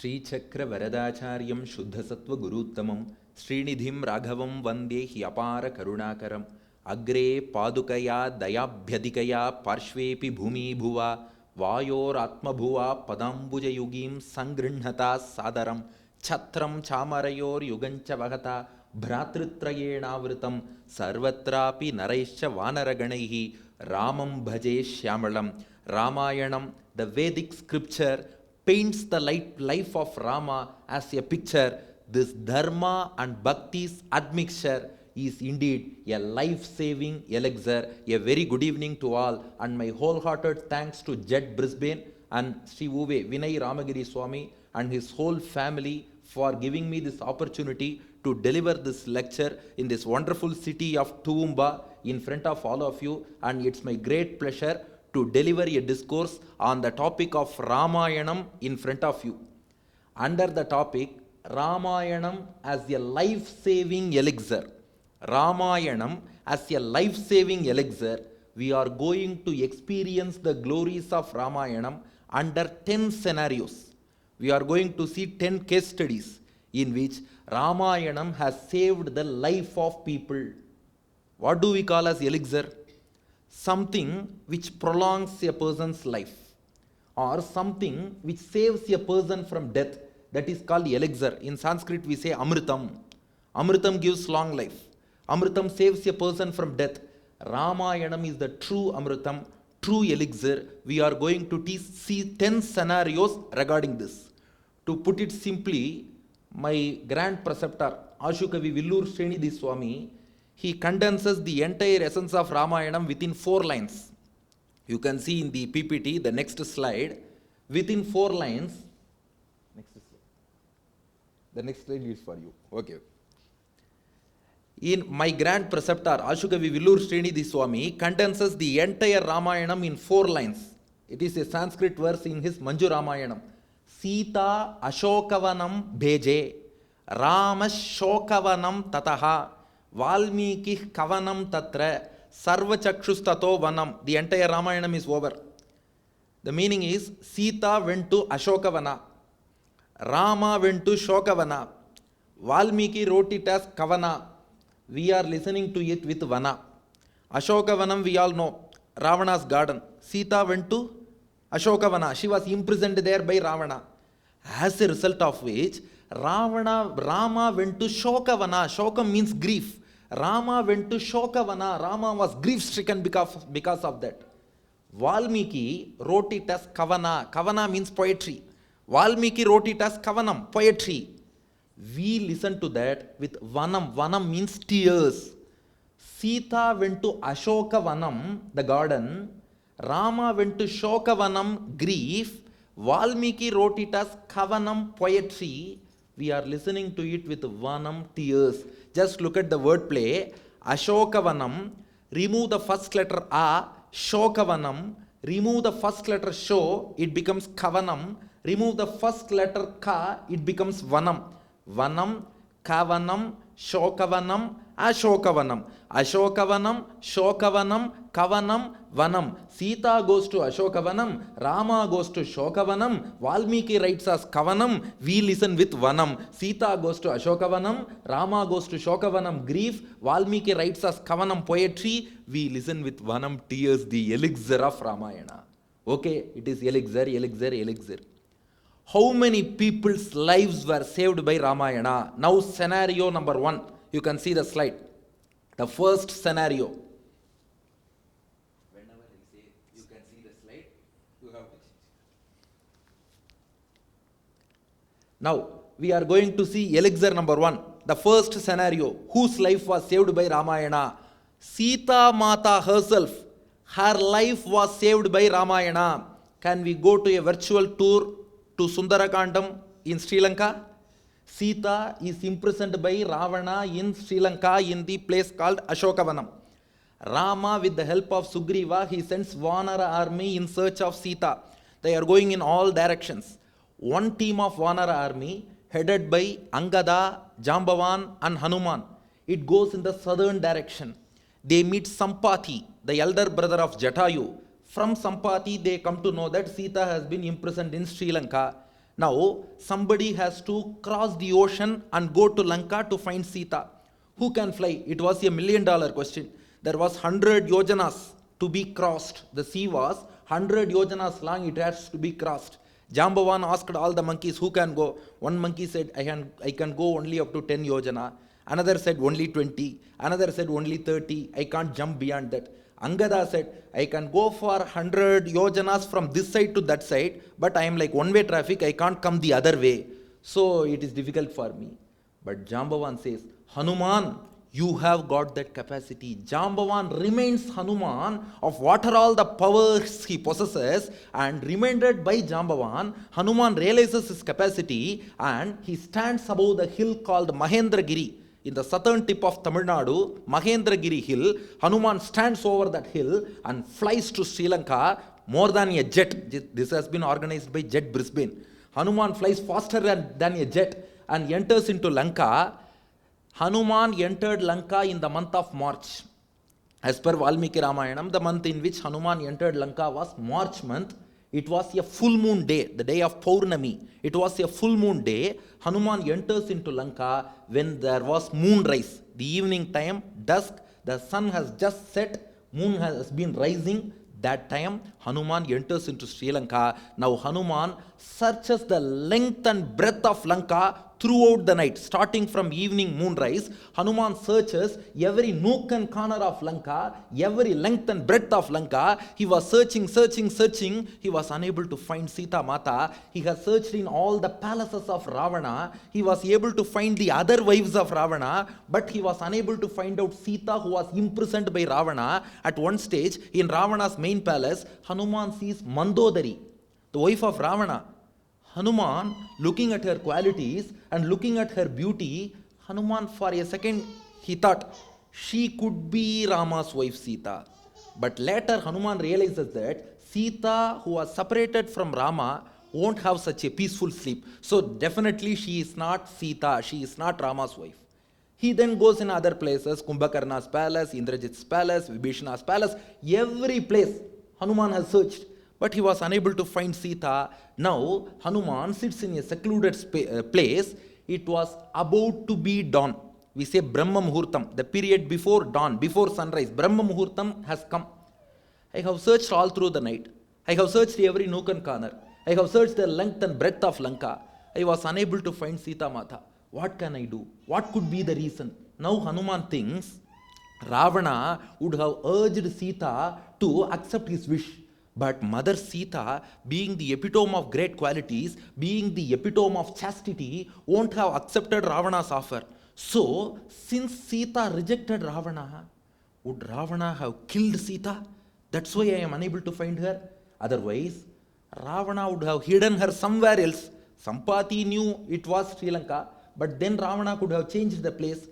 Chakra Varadacharya Shuddha Sattva Guruttamam Srinidhim Raghavam Vande Hyapara Karunakaram Agre Padukaya Dayabhyadikaya Parshvepi Bhumi Bhuva Vayor Atma Bhuva Padambuja Yugim Sangrinhata Sadaram Chatram Chamarayor Yugancha Vagata Bhratritrayena Vritam Sarvatrapi Naraischa Vanaraganaihi Ramam Bhaje Shyamalam Ramayanam, the Vedic scripture, paints the life of Rama as a picture. This dharma and bhakti's admixture is indeed a life-saving elixir. A very good evening to all, and my wholehearted thanks to Jed Brisbane and Sri Vinay Ramagiri Swami and his whole family for giving me this opportunity to deliver this lecture in this wonderful city of Toowoomba in front of all of you, and it's my great pleasure to deliver a discourse on the topic of Ramayanam in front of you. Under the topic, Ramayanam as a life-saving elixir. Ramayanam as a life-saving elixir, we are going to experience the glories of Ramayanam under 10 scenarios. We are going to see 10 case studies in which Ramayanam has saved the life of people. What do we call as elixir? Something which prolongs a person's life, or something which saves a person from death. That is called elixir. In Sanskrit we say Amritam. Amritam gives long life. Amritam saves a person from death. Ramayanam is the true Amritam, true elixir. We are going to see 10 scenarios regarding this. To put it simply, my grand preceptor Ashukavi Villur Srinidhi Swami, he condenses the entire essence of Ramayanam within 4 lines. You can see in the PPT, the next slide, within 4 lines. Next slide. The next slide is for you. Okay. In my grand preceptor, Ashukavi Villur Srinidhi Swami condenses the entire Ramayanam in 4 lines. It is a Sanskrit verse in his Manju Ramayanam. Sita Ashokavanam Bheje, Rama Shokavanam Tataha, Valmiki Kavanam Tatra, Sarva Chakshustato Vanam. The entire Ramayanam is over. The meaning is Sita went to Ashokavana, Rama went to Shokavana, Valmiki wrote it as Kavana. We are listening to it with Vana. Ashokavanam we all know, Ravana's garden. Sita went to Ashokavana. She was imprisoned there by Ravana. As a result of which, Rama went to Shokavana. Shokam means grief. Rama went to Shokavana. Rama was grief-stricken because of that. Valmiki wrote it as Kavana. Kavana means poetry. Valmiki wrote it as Kavanam, poetry. We listen to that with Vanam. Vanam means tears. Sita went to Ashokavanam, the garden. Rama went to Shokavanam, grief. Valmiki wrote it as Kavanam, poetry. We are listening to it with Vanam, tears. Just look at the wordplay. Ashokavanam, remove the first letter A, Shokavanam, remove the first letter Sho, it becomes Kavanam, remove the first letter Ka, it becomes Vanam. Vanam, Kavanam, Shokavanam, Ashokavanam. Ashokavanam, Shokavanam, Kavanam, Vanam. Sita goes to Ashokavanam, Rama goes to Shokavanam, Valmiki writes as Kavanam, we listen with Vanam. Sita goes to Ashokavanam, Rama goes to Shokavanam, grief, Valmiki writes as Kavanam, poetry, we listen with Vanam, tears, the elixir of Ramayana. Okay, it is elixir, elixir, elixir. How many people's lives were saved by Ramayana? Now scenario number 1. You can see the slide. The first scenario. Whenever I say you can see the slide, you have to change. Now we are going to see elixir number 1. The first scenario. Whose life was saved by Ramayana? Sita Mata herself. Her life was saved by Ramayana. Can we go to a virtual tour to Sundarakandam in Sri Lanka? Sita is imprisoned by Ravana in Sri Lanka in the place called Ashokavanam. Rama, with the help of Sugriva, he sends Vanara army in search of Sita. They are going in all directions. One team of Vanara army, headed by Angada, Jambavan and Hanuman, it goes in the southern direction. They meet Sampati, the elder brother of Jatayu. From Sampati, they come to know that Sita has been imprisoned in Sri Lanka. Now, somebody has to cross the ocean and go to Lanka to find Sita. Who can fly? It was $1 million question. There was 100 yojanas to be crossed. The sea was 100 yojanas long, it has to be crossed. Jambavan asked all the monkeys who can go. One monkey said, I can go only up to 10 yojana. Another said only 20. Another said only 30. I can't jump beyond that. Angada said, I can go for 100 yojanas from this side to that side, but I am like one-way traffic, I can't come the other way. So it is difficult for me. But Jambavan says, Hanuman, you have got that capacity. Jambavan reminds Hanuman of what are all the powers he possesses, and reminded by Jambavan, Hanuman realizes his capacity and he stands above the hill called Mahendragiri. In the southern tip of Tamil Nadu, Mahendragiri hill, Hanuman stands over that hill and flies to Sri Lanka more than a jet. This has been organized by Jet Brisbane. Hanuman flies faster than a jet and enters into Lanka. Hanuman entered Lanka in the month of March. As per Valmiki Ramayanam, the month in which Hanuman entered Lanka was March month. It was a full moon day, the day of Paurnami. It was a full moon day. Hanuman enters into Lanka when there was moonrise. The evening time, dusk, the sun has just set, moon has been rising. That time, Hanuman enters into Sri Lanka. Now Hanuman searches the length and breadth of Lanka throughout the night. Starting from evening moonrise, Hanuman searches every nook and corner of Lanka, every length and breadth of Lanka. He was searching. He was unable to find Sita Mata. He has searched in all the palaces of Ravana. He was able to find the other wives of Ravana, but he was unable to find out Sita, who was imprisoned by Ravana. At one stage, in Ravana's main palace, Hanuman sees Mandodari, the wife of Ravana. Hanuman, looking at her qualities and looking at her beauty, Hanuman for a second, he thought, she could be Rama's wife Sita. But later Hanuman realizes that Sita, who was separated from Rama, won't have such a peaceful sleep. So definitely she is not Sita, she is not Rama's wife. He then goes in other places, Kumbhakarna's palace, Indrajit's palace, Vibhishana's palace, every place Hanuman has searched. But he was unable to find Sita. Now, Hanuman sits in a secluded place. It was about to be dawn. We say Brahma Muhurtam, the period before dawn, before sunrise. Brahma Muhurtam has come. I have searched all through the night. I have searched every nook and corner. I have searched the length and breadth of Lanka. I was unable to find Sita Mata. What can I do? What could be the reason? Now Hanuman thinks Ravana would have urged Sita to accept his wish. But Mother Sita, being the epitome of great qualities, being the epitome of chastity, won't have accepted Ravana's offer. So, since Sita rejected Ravana, would Ravana have killed Sita? That's why I am unable to find her. Otherwise, Ravana would have hidden her somewhere else. Sampati knew it was Sri Lanka, but then Ravana could have changed the place.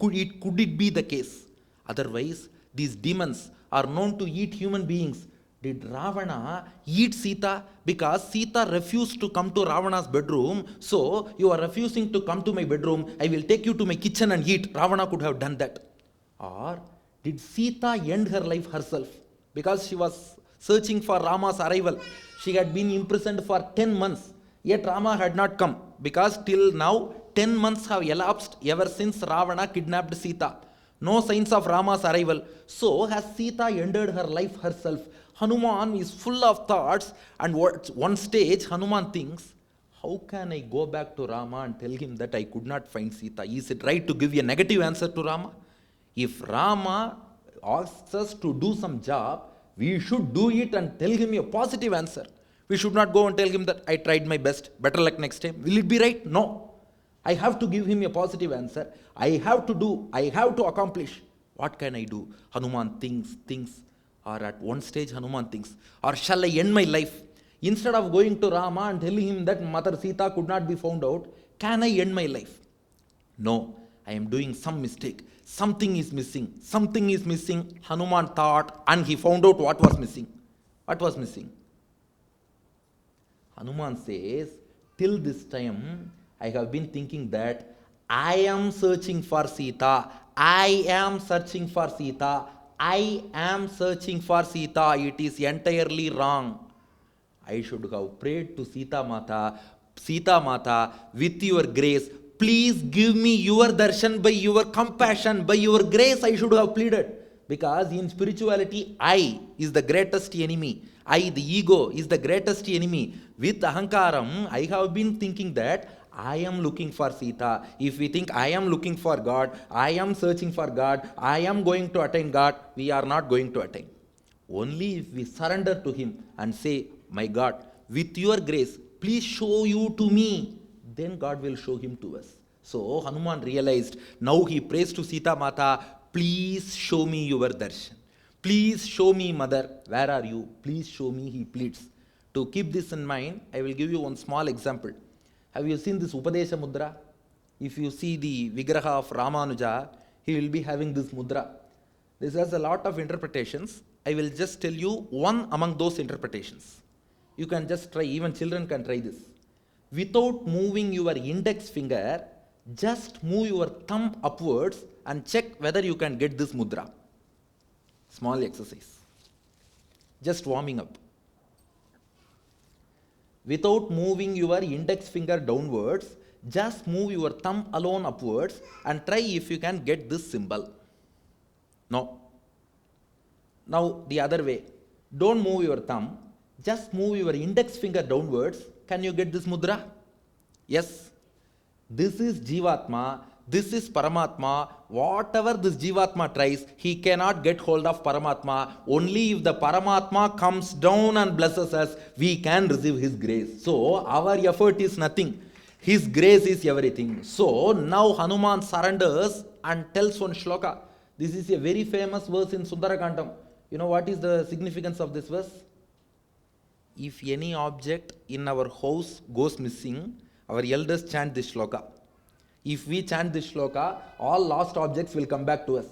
Could it be the case? Otherwise, these demons are known to eat human beings. Did Ravana eat Sita? Because Sita refused to come to Ravana's bedroom. So, you are refusing to come to my bedroom. I will take you to my kitchen and eat. Ravana could have done that. Or did Sita end her life herself? Because she was searching for Rama's arrival. She had been imprisoned for 10 months. Yet Rama had not come. Because till now, 10 months have elapsed ever since Ravana kidnapped Sita. No signs of Rama's arrival. So, has Sita ended her life herself? Hanuman is full of thoughts, and at one stage Hanuman thinks, how can I go back to Rama and tell him that I could not find Sita? Is it right to give a negative answer to Rama? If Rama asks us to do some job, we should do it and tell him a positive answer. We should not go and tell him that I tried my best, better luck next time. Will it be right? No. I have to give him a positive answer. I have to accomplish. What can I do? Hanuman thinks. Or at one stage Hanuman thinks, or shall I end my life? Instead of going to Rama and telling him that Mother Sita could not be found out, can I end my life? No, I am doing some mistake. Something is missing. Hanuman thought, and he found out what was missing. What was missing? Hanuman says, till this time, I have been thinking that I am searching for Sita. I am searching for Sita. It is entirely wrong. I should have prayed to Sita Mata, Sita Mata, with your grace, please give me your darshan by your compassion, by your grace I should have pleaded. Because in spirituality, I is the greatest enemy. I, the ego, is the greatest enemy. With ahankaram, I have been thinking that I am looking for Sita. If we think I am looking for God, I am searching for God, I am going to attain God, we are not going to attain. Only if we surrender to Him and say, my God, with your grace, please show you to me, then God will show Him to us. So Hanuman realized, now he prays to Sita Mata, please show me your darshan. Please show me, mother, where are you? Please show me, he pleads. To keep this in mind, I will give you one small example. Have you seen this Upadesha Mudra? If you see the Vigraha of Ramanuja, he will be having this mudra. This has a lot of interpretations. I will just tell you one among those interpretations. You can just try, even children can try this. Without moving your index finger, just move your thumb upwards and check whether you can get this mudra. Small exercise. Just warming up. Without moving your index finger downwards, just move your thumb alone upwards and try if you can get this symbol. No. Now the other way. Don't move your thumb, just move your index finger downwards. Can you get this mudra? Yes. This is Jivatma, this is Paramatma. Whatever this Jivatma tries, he cannot get hold of Paramatma. Only if the Paramatma comes down and blesses us, we can receive his grace. So our effort is nothing. His grace is everything. So now Hanuman surrenders and tells one shloka. This is a very famous verse in Sundarakandam. You know what is the significance of this verse? If any object in our house goes missing, our elders chant this shloka. If we chant this shloka, all lost objects will come back to us.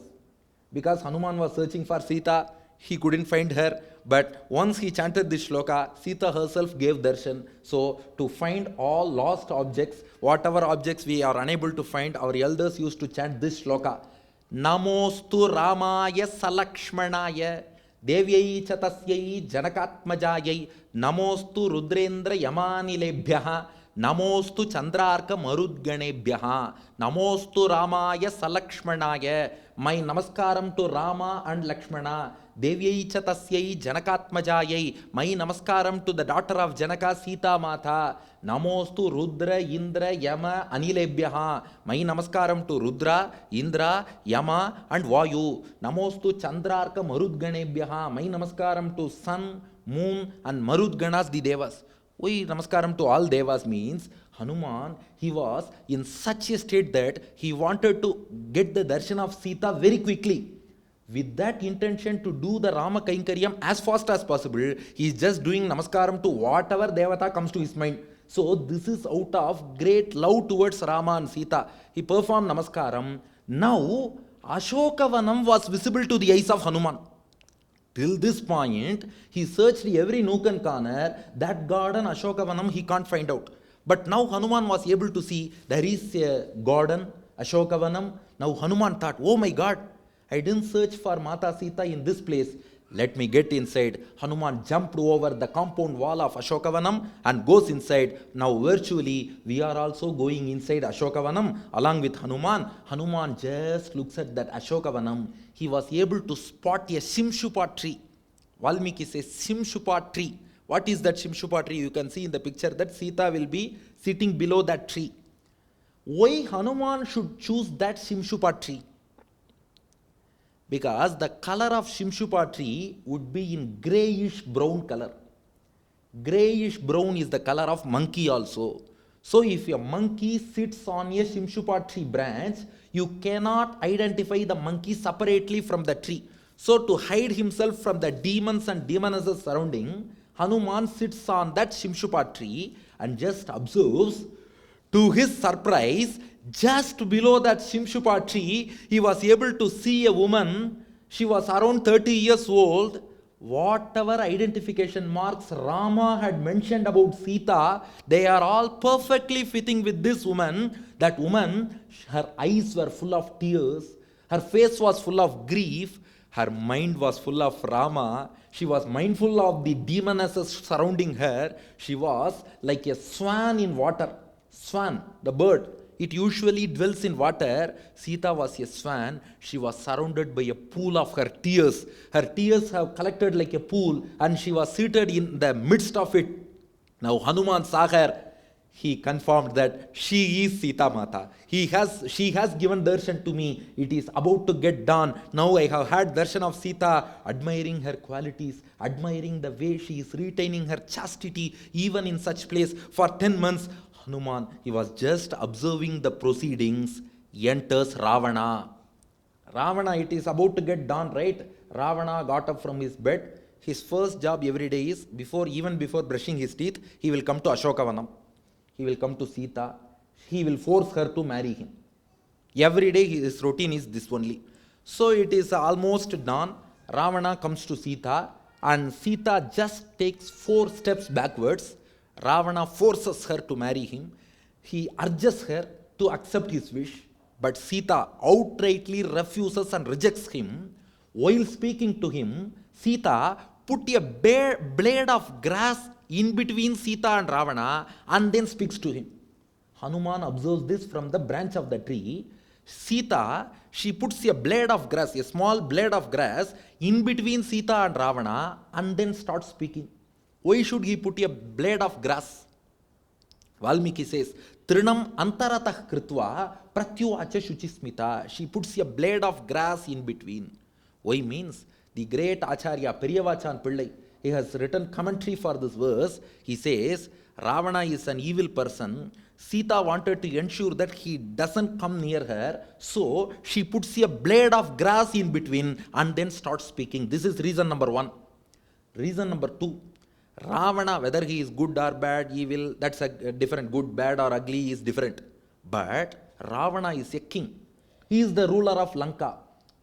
Because Hanuman was searching for Sita, he couldn't find her. But once he chanted this shloka, Sita herself gave darshan. So to find all lost objects, whatever objects we are unable to find, our elders used to chant this shloka. Namostu Ramaya Salakshmanaya Devyai Chatasyai Janakatmajayai Namostu Rudrendra Yamanilebhyaha Namostu Chandrarka Marudganebhyaha Namostu Ramaya Salakshmanaya. My namaskaram to Rama and Lakshmana. Devyai Chatasyai Janakatmajayai. My namaskaram to the daughter of Janaka, Sita Mata. Namostu Rudra Indra Yama Anilebhyaha. My namaskaram to Rudra, Indra, Yama and Vayu. Namostu Chandrarka Marudganebhyaha. My namaskaram to sun, moon and Marudganas, the Devas. Why namaskaram to all Devas means Hanuman, he was in such a state that he wanted to get the darshan of Sita very quickly. With that intention to do the Rama Kainkaryam as fast as possible, he is just doing namaskaram to whatever Devata comes to his mind. So this is out of great love towards Rama and Sita. He performed namaskaram. Now Ashokavanam was visible to the eyes of Hanuman. Till this point, he searched every nook and corner. That garden, Ashokavanam, he can't find out. But now Hanuman was able to see there is a garden, Ashokavanam. Now Hanuman thought, oh my God, I didn't search for Mata Sita in this place. Let me get inside. Hanuman jumped over the compound wall of Ashokavanam and goes inside. Now virtually, we are also going inside Ashokavanam along with Hanuman. Hanuman just looks at that Ashokavanam. He was able to spot a Shimshupa tree. Valmiki says Shimshupa tree. What is that Shimshupa tree? You can see in the picture that Sita will be sitting below that tree. Why Hanuman should choose that Shimshupa tree? Because the color of Shimshupa tree would be in grayish brown color. Grayish brown is the color of monkey also. So if a monkey sits on a Shimshupa tree branch, you cannot identify the monkey separately from the tree. So to hide himself from the demons and demonesses surrounding, Hanuman sits on that Shimshupa tree and just observes. To his surprise, just below that Shimshupa tree, he was able to see a woman. She was around 30 years old. Whatever identification marks Rama had mentioned about Sita, they are all perfectly fitting with this woman. That woman, her eyes were full of tears. Her face was full of grief. Her mind was full of Rama. She was mindful of the demonesses surrounding her. She was like a swan in water. Swan, the bird. It usually dwells in water. Sita was a swan. She was surrounded by a pool of her tears. Her tears have collected like a pool, and she was seated in the midst of it. Now Hanuman saw her. He confirmed that she is Sita Mata. She has given darshan to me. It is about to get done. Now I have had darshan of Sita, admiring her qualities, admiring the way she is retaining her chastity even in such place for 10 months. Hanuman, he was just observing the proceedings. Enters Ravana. Ravana, it is about to get done, right? Ravana got up from his bed. His first job every day is, even before brushing his teeth, he will come to Ashokavanam. He will come to Sita. He will force her to marry him. Every day his routine is this only. So it is almost done. Ravana comes to Sita, and Sita just takes 4 steps backwards. Ravana forces her to marry him. He urges her to accept his wish, but Sita outrightly refuses and rejects him. While speaking to him, Sita put a blade of grass in between Sita and Ravana and then speaks to him. Hanuman observes this from the branch of the tree. Sita, she puts a blade of grass, a small blade of grass in between Sita and Ravana and then starts speaking. Why should he put a blade of grass? Valmiki says, Trinam antaratah kritva pratyuvacha shuchismita. She puts a blade of grass in between. Why means the great Acharya Periyavachan Pillai, he has written commentary for this verse. He says, Ravana is an evil person. Sita wanted to ensure that he doesn't come near her. So she puts a blade of grass in between and then starts speaking. This is reason number 1. Reason number 2. Ravana, whether he is good or bad, evil, that's a different. Good, bad or ugly is different. But Ravana is a king. He is the ruler of Lanka.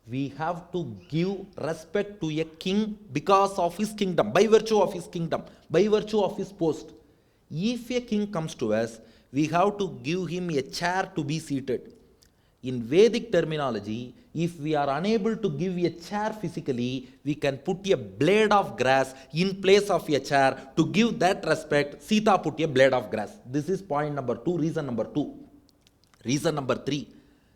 We have to give respect to a king because of his kingdom, by virtue of his kingdom, by virtue of his post. If a king comes to us, we have to give him a chair to be seated. In Vedic terminology, if we are unable to give a chair physically, we can put a blade of grass in place of a chair to give that respect. Sita put a blade of grass. This is point number 2, reason number 2. Reason number 3.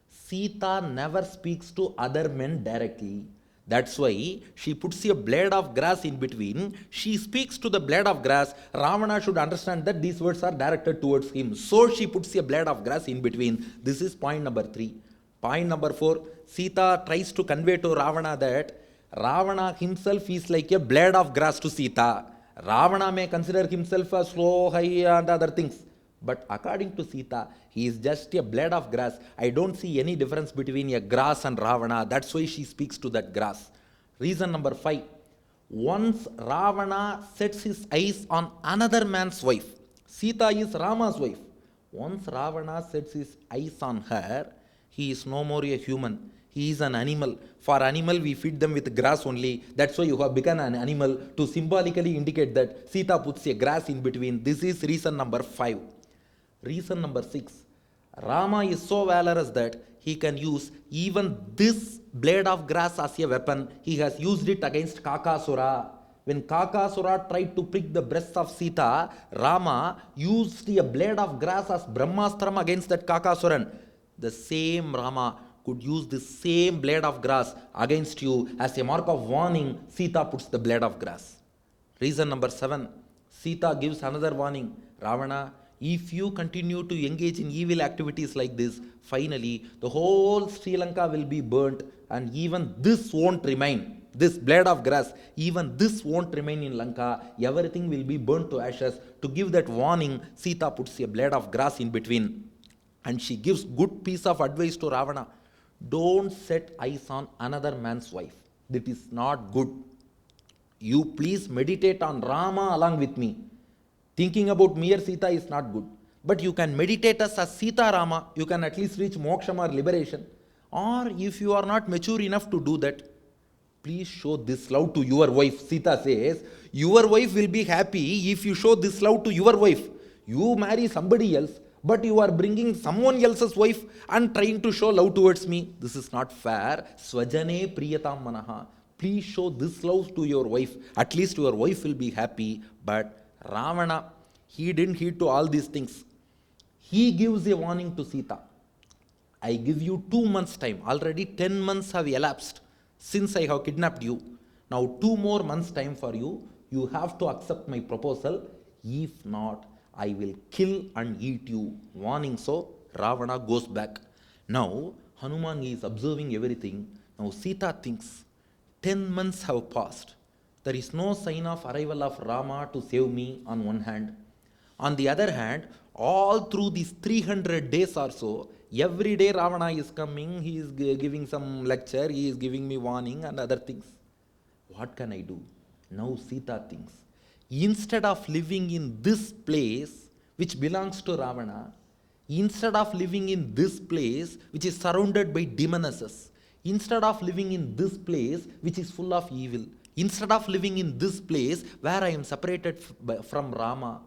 Sita never speaks to other men directly. That's why she puts a blade of grass in between. She speaks to the blade of grass. Ravana should understand that these words are directed towards him. So she puts a blade of grass in between. This is point number 3. Point number 4. Sita tries to convey to Ravana that Ravana himself is like a blade of grass to Sita. Ravana may consider himself a slow, high and other things. But according to Sita, he is just a blade of grass. I don't see any difference between a grass and Ravana. That's why she speaks to that grass. Reason number 5. Once Ravana sets his eyes on another man's wife, Sita is Rama's wife. Once Ravana sets his eyes on her, he is no more a human. He is an animal. For animal, we feed them with grass only. That's why you have become an animal, to symbolically indicate that Sita puts a grass in between. This is reason number 5. Reason number 6. Rama is so valorous that he can use even this blade of grass as a weapon. He has used it against Kakasura. When Kakasura tried to prick the breast of Sita, Rama used a blade of grass as Brahmastram against that Kakasuran. The same Rama could use the same blade of grass against you as a mark of warning. Sita puts the blade of grass. Reason number 7. Sita gives another warning. Ravana, if you continue to engage in evil activities like this, finally the whole Sri Lanka will be burnt, and even this won't remain. This blade of grass, even this won't remain in Lanka. Everything will be burnt to ashes. To give that warning, Sita puts a blade of grass in between. And she gives good piece of advice to Ravana. Don't set eyes on another man's wife. That is not good. You please meditate on Rama along with me. Thinking about mere Sita is not good. But you can meditate as Sita Rama. You can at least reach moksham or liberation. Or if you are not mature enough to do that, please show this love to your wife. Sita says, your wife will be happy if you show this love to your wife. You marry somebody else, but you are bringing someone else's wife and trying to show love towards me. This is not fair. Swajane priyatam manaha. please show this love to your wife. At least your wife will be happy. But Ravana, he didn't heed to all these things. He gives a warning to Sita. I give you 2 months time. Already 10 months have elapsed since I have kidnapped you. Now 2 more months time for you. You have to accept my proposal. If not, I will kill and eat you. Warning. So Ravana goes back. Now Hanuman is observing everything. Now Sita thinks, 10 months have passed. There is no sign of arrival of Rama to save me on one hand. On the other hand, all through these 300 days or so, every day Ravana is coming, he is giving some lecture, he is giving me warning and other things. What can I do? Now Sita thinks, instead of living in this place which belongs to Ravana, instead of living in this place which is surrounded by demonesses, instead of living in this place which is full of evil, instead of living in this place where I am separated from Rama,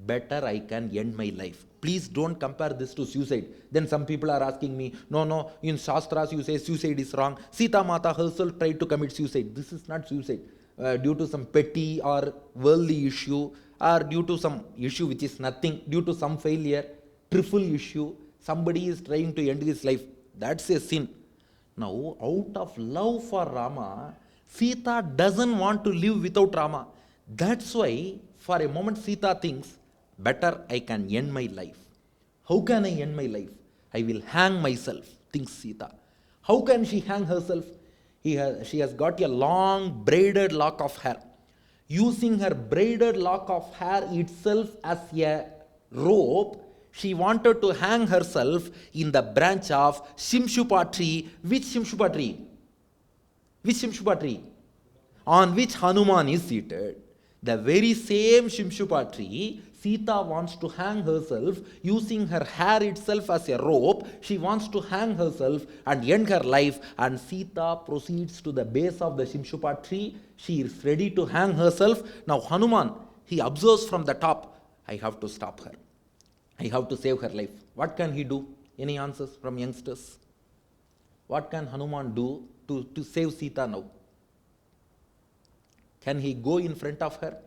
better I can end my life. Please don't compare this to suicide. Then some people are asking me, no, in Shastras you say suicide is wrong. Sita Mata herself tried to commit suicide. This is not suicide. Due to some petty or worldly issue, or due to some issue which is nothing, due to some failure, trivial issue, somebody is trying to end his life. That's a sin. Now, out of love for Rama, Sita doesn't want to live without Rama. That's why, for a moment, Sita thinks, better I can end my life. How can I end my life? I will hang myself, thinks Sita. How can she hang herself? She has got a long braided lock of hair. Using her braided lock of hair itself as a rope, she wanted to hang herself in the branch of Shimshupa tree. Which Shimshupa tree? Which Shimshupa tree? On which Hanuman is seated. The very same Shimshupa tree, Sita wants to hang herself using her hair itself as a rope. She wants to hang herself and end her life. And Sita proceeds to the base of the Shimshupa tree. She is ready to hang herself. Now Hanuman, he observes from the top, I have to stop her. I have to save her life. What can he do? Any answers from youngsters? What can Hanuman do to save Sita now? Can he go in front of her?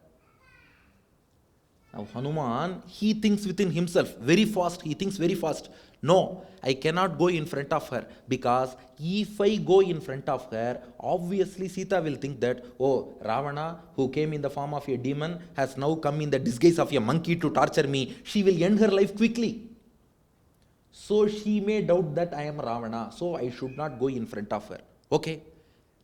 Now Hanuman, he thinks within himself, very fast, he thinks very fast. No, I cannot go in front of her, because if I go in front of her, obviously Sita will think that, oh, Ravana, who came in the form of a demon, has now come in the disguise of a monkey to torture me. She will end her life quickly. So she may doubt that I am Ravana, so I should not go in front of her. Okay,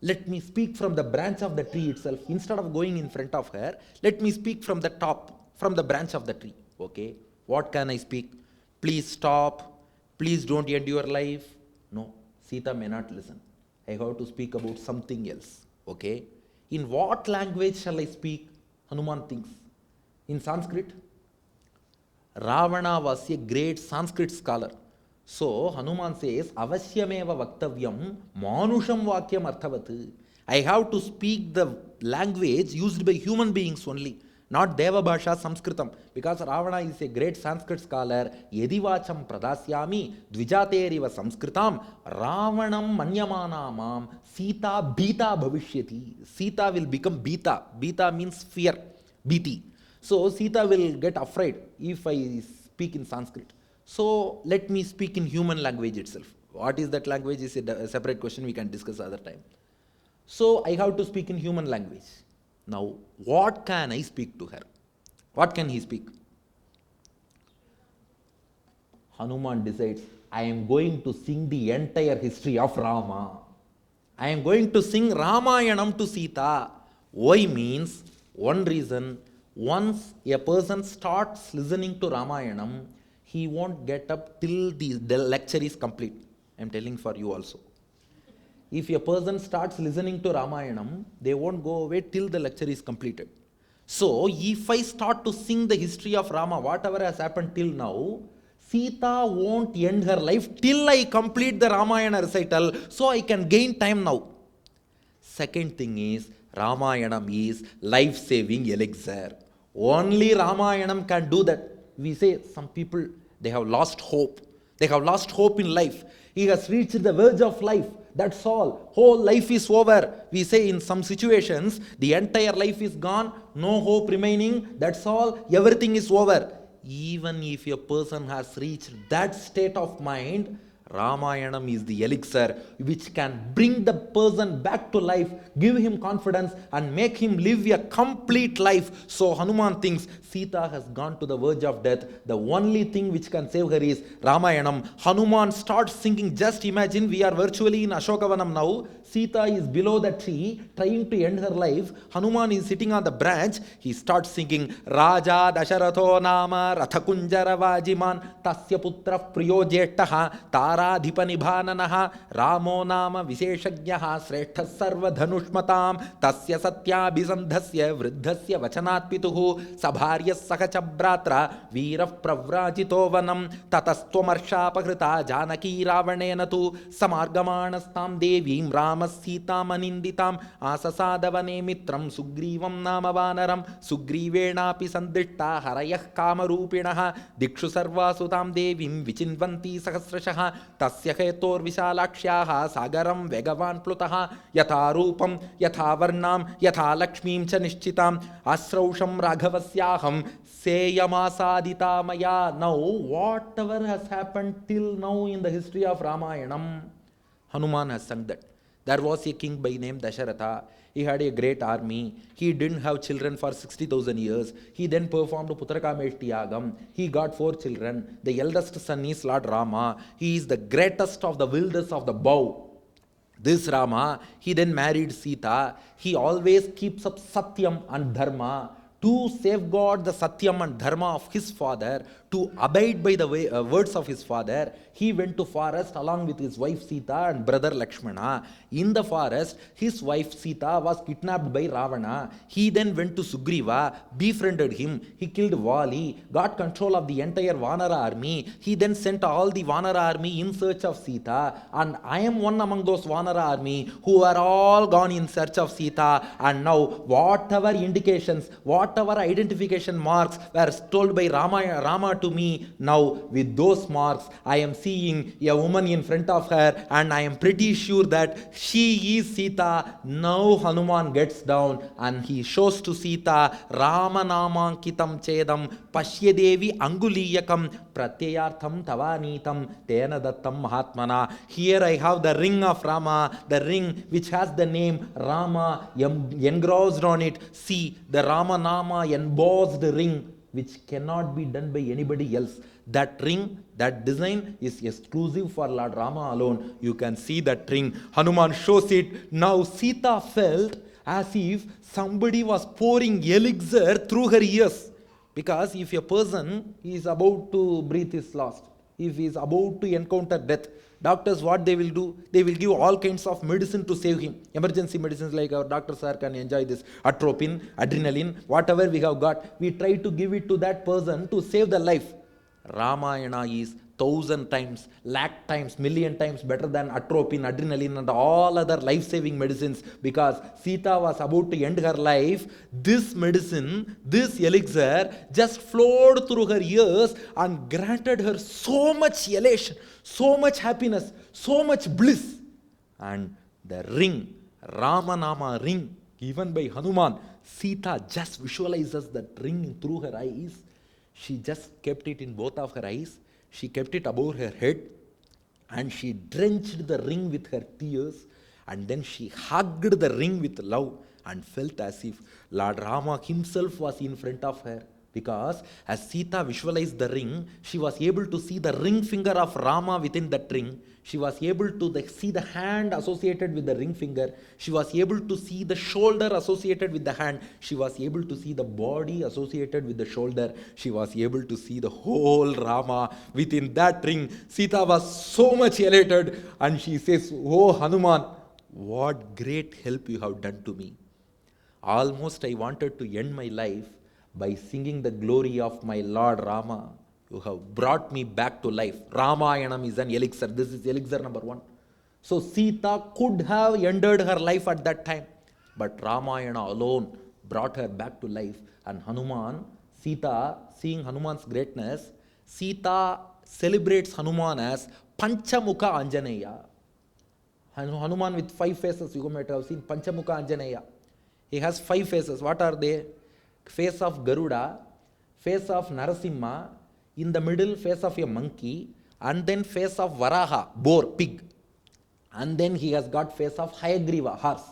let me speak from the branch of the tree itself. Instead of going in front of her, let me speak from the top, from the branch of the tree. Okay, what can I speak? Please stop. Please don't end your life. No, Sita may not listen. I have to speak about something else. Okay, in what language shall I speak? Hanuman thinks. In Sanskrit. Ravana was a great Sanskrit scholar. So Hanuman says, Avasyameva Vaktavyam Manusham Vakyam Arthavat. I have to speak the language used by human beings only, not Deva Bhasha Sanskritam. Because Ravana is a great Sanskrit scholar. Yedivacham Pradasyami Dvijateriva Sanskritam Ravanam Manyamana Mam Sita Bhita Bhavishyati. Sita will become Bhita. Bhita means fear. Bhiti. So Sita will get afraid if I speak in Sanskrit. So let me speak in human language itself. What is that language is a separate question, we can discuss other time. So I have to speak in human language. Now what can I speak to her? What can he speak? Hanuman decides, I am going to sing the entire history of Rama. I am going to sing Ramayanam to Sita. Why means, one reason, once a person starts listening to Ramayanam, he won't get up till the lecture is complete. I am telling for you also. If a person starts listening to Ramayanam, they won't go away till the lecture is completed. So, if I start to sing the history of Rama, whatever has happened till now, Sita won't end her life till I complete the Ramayana recital, so I can gain time now. Second thing is, Ramayanam is life-saving elixir. Only Ramayanam can do that. We say some people, they have lost hope. They have lost hope in life. He has reached the verge of life. That's all. Whole life is over. We say in some situations, the entire life is gone, no hope remaining. That's all. Everything is over. Even if a person has reached that state of mind, Ramayanam is the elixir which can bring the person back to life, give him confidence and make him live a complete life. So Hanuman thinks Sita has gone to the verge of death. The only thing which can save her is Ramayanam. Hanuman starts singing. Just imagine, we are virtually in Ashokavanam now. Sita is below the tree trying to end her life. Hanuman is sitting on the branch. He starts singing Raja Dasharatho Nama Rathakunjara Vajiman Tasya Putra Priyo Jetaha Taradhipanibhananaha Ramo Nama Visheshagyaha Sreshthas Sarva Dhanushmatam Tasya Satyabhisandhasya Vriddhasya Vachanat Pituhu Sabharyas Sakachabratra Veerah Pravrajito Vanam Tatastvamarshapakhrita Janaki Ravanena tu Samargamanastam Devim Ram Sita Maninditam Asasadavane Mitram Sugrivam Nama Vanaram Sugrivenapi Sandritta Harayah Kamarupinaha Dikshu Sarvasutam Devim Vichinvanti Sahasrashaha Tasya Hetor Vishalakshaha Sagaram Vegavan Plutaha Yatha Rupam Yatha Varnam Yatha Lakshmim Cha Nishchitam Asrausham Ragavasyaham Seyamasadita Maya. Now, whatever has happened till now in the history of Ramayanam, Hanuman has sung that. There was a king by name Dasharatha. He had a great army. He didn't have children for 60,000 years. He then performed Putrakameshti Yagam. He got 4 children. The eldest son is Lord Rama. He is the greatest of the wielders of the bow. This Rama, he then married Sita. He always keeps up Satyam and Dharma to safeguard the Satyam and Dharma of his father, to abide by the words of his father. He went to forest along with his wife Sita and brother Lakshmana. In the forest, his wife Sita was kidnapped by Ravana. He then went to Sugriva, befriended him. He killed Vali, got control of the entire Vanara army. He then sent all the Vanara army in search of Sita. And I am one among those Vanara army who are all gone in search of Sita. And now, whatever indications, whatever identification marks were told by Rama to me, now with those marks, I am seeing a woman in front of her and I am pretty sure that she is Sita. Now Hanuman gets down and he shows to Sita, Ramanamankitam Chedam Pashyadevi Anguliyakam Pratyayartham Tavanitam Tena Dattam Mahatmana. Here I have the ring of Rama, the ring which has the name Rama engrossed on it. See, the Rama Nama embossed ring which cannot be done by anybody else. That ring, that design is exclusive for Lord Rama alone. You can see that ring. Hanuman shows it. Now Sita felt as if somebody was pouring elixir through her ears. Because if a person is about to breathe his last, if he is about to encounter death, doctors, what they will do? They will give all kinds of medicine to save him. Emergency medicines like our doctor sir can enjoy this. Atropine, adrenaline, whatever we have got, we try to give it to that person to save the life. Ramayana is 1,000 times, lakh times, million times better than atropine, adrenaline and all other life-saving medicines, because Sita was about to end her life. This medicine, this elixir just flowed through her ears and granted her so much elation, so much happiness, so much bliss. And the ring, Ramanama ring, given by Hanuman, Sita just visualizes that ring through her eyes. She just kept it in both of her eyes. She kept it above her head and she drenched the ring with her tears, and then she hugged the ring with love and felt as if Lord Rama himself was in front of her. Because as Sita visualized the ring, she was able to see the ring finger of Rama within that ring. She was able to see the hand associated with the ring finger. She was able to see the shoulder associated with the hand. She was able to see the body associated with the shoulder. She was able to see the whole Rama within that ring. Sita was so much elated and she says, "Oh Hanuman, what great help you have done to me. Almost I wanted to end my life by singing the glory of my Lord Rama. You have brought me back to life." Ramayanam is an elixir. This is elixir number 1. So Sita could have ended her life at that time, but Ramayana alone brought her back to life. And Hanuman, Sita, seeing Hanuman's greatness, Sita celebrates Hanuman as Panchamukha Anjaneya. Hanuman with 5 faces, you might have seen Panchamukha Anjaneya. He has 5 faces. What are they? Face of Garuda, face of Narasimha, in the middle face of a monkey, and then face of Varaha, boar, pig. And then he has got face of Hayagriva, horse.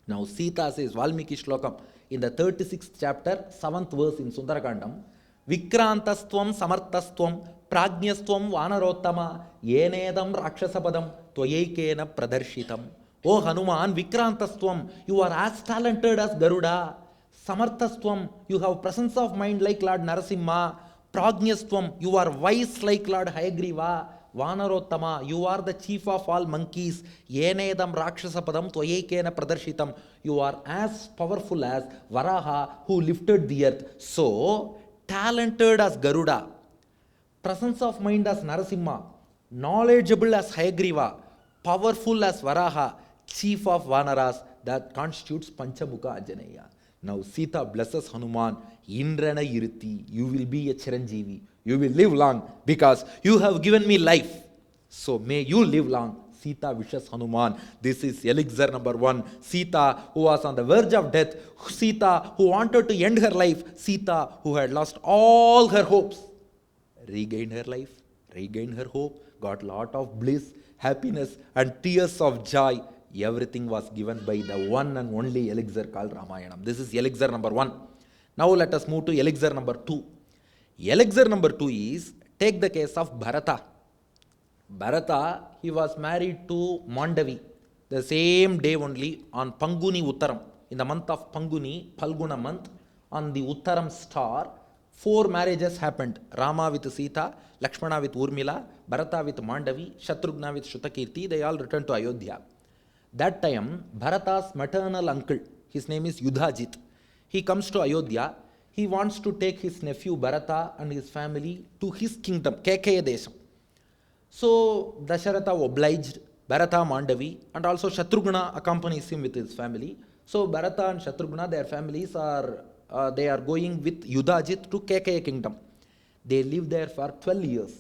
Now Sita says, Valmiki Shlokam, in the 36th chapter, 7th verse in Sundarakandam, Vikrantasthvam samartasthvam prajnasthvam vanarottama yenedam rakshasapadam tvayaikena pradarshitam. O Hanuman, Vikrantasthvam, you are as talented as Garuda. Samartasthvam, you have presence of mind like Lord Narasimha. Prajnasthvam, you are wise like Lord Hayagriva. Vanarottama, you are the chief of all monkeys. Yenedam rakshasapadam tvayaikena pradarshitam. You are as powerful as Varaha who lifted the earth. So, talented as Garuda, presence of mind as Narasimha, knowledgeable as Hayagriva, powerful as Varaha, chief of Vanaras, that constitutes Panchamukha Anjaneya. Now Sita blesses Hanuman, Indrana Iriti, you will be a Chiranjeevi, you will live long because you have given me life. So may you live long. Sita wishes Hanuman. This is elixir number 1. Sita who was on the verge of death. Sita who wanted to end her life. Sita who had lost all her hopes. Regained her life, regained her hope, got lot of bliss, happiness and tears of joy. Everything was given by the one and only elixir called Ramayanam. This is elixir number 1. Now let us move to elixir number 2. Elixir number 2 is, take the case of Bharata. Bharata, he was married to Mandavi the same day only on Panguni Uttaram. In the month of Panguni, Phalguna month, on the Uttaram star, 4 marriages happened. Rama with Sita, Lakshmana with Urmila, Bharata with Mandavi, Shatrughna with Shrutakirti. They all returned to Ayodhya. That time, Bharata's maternal uncle, his name is Yudhajit, he comes to Ayodhya. He wants to take his nephew Bharata and his family to his kingdom, Kekaya Desam. So Dasharatha obliged. Bharata, Mandavi, and also Shatrughna accompanies him with his family. So Bharata and Shatrughna, their families are they are going with Yudhajit to Kekaya kingdom. They live there for 12 years.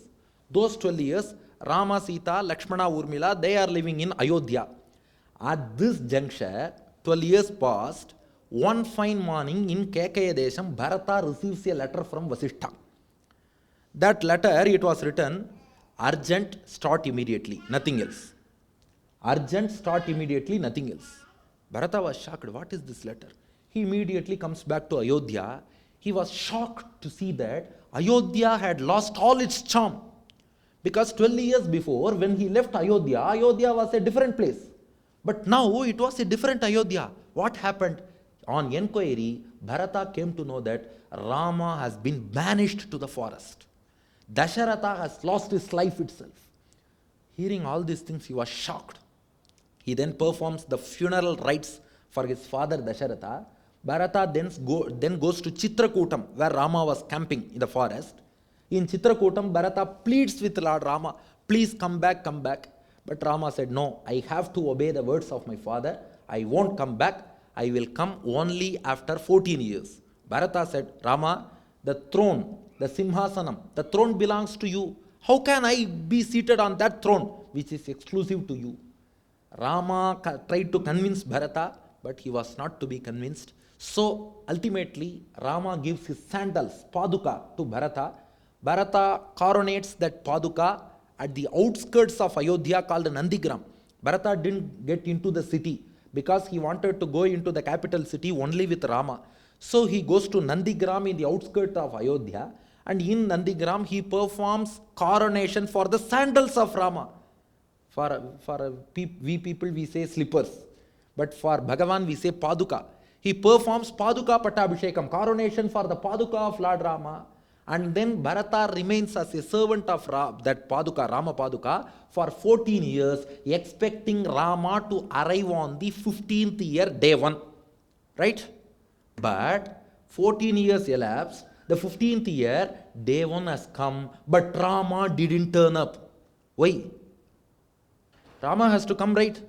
Those 12 years, Rama, Sita, Lakshmana, Urmila, they are living in Ayodhya. At this juncture, 12 years passed. One fine morning in Kekaya Desham, Bharata receives a letter from Vasishtha. That letter, it was written, urgent, start immediately, nothing else. Urgent, start immediately, nothing else. Bharata was shocked. What is this letter? He immediately comes back to Ayodhya. He was shocked to see that Ayodhya had lost all its charm. Because 12 years before, when he left Ayodhya, Ayodhya was a different place. But now it was a different Ayodhya. What happened? On enquiry, Bharata came to know that Rama has been banished to the forest. Dasharatha has lost his life itself. Hearing all these things, he was shocked. He then performs the funeral rites for his father Dasharatha. Bharata then goes to Chitrakutam, where Rama was camping in the forest. In Chitrakutam, Bharata pleads with Lord Rama, please come back, come back. But Rama said, no, I have to obey the words of my father. I won't come back. I will come only after 14 years. Bharata said, Rama, the throne, the Simhasanam, the throne belongs to you. How can I be seated on that throne, which is exclusive to you? Rama tried to convince Bharata, but he was not to be convinced. So ultimately, Rama gives his sandals, Paduka, to Bharata. Bharata coronates that Paduka at the outskirts of Ayodhya called Nandigram. Bharata didn't get into the city because he wanted to go into the capital city only with Rama. So he goes to Nandigram in the outskirts of Ayodhya, and in Nandigram he coronation for the sandals of Rama. We people, we say slippers, but for Bhagavan we say Paduka. He performs Paduka Pattabhishekam, coronation for the Paduka of Lord Rama, and then Bharata remains as a servant of that Paduka, Rama Paduka, for 14 years, expecting Rama to arrive on the 15th year, day 1. Right? But 14 years elapsed, the 15th year, day 1 has come, but Rama didn't turn up. Why? Rama has to come, right?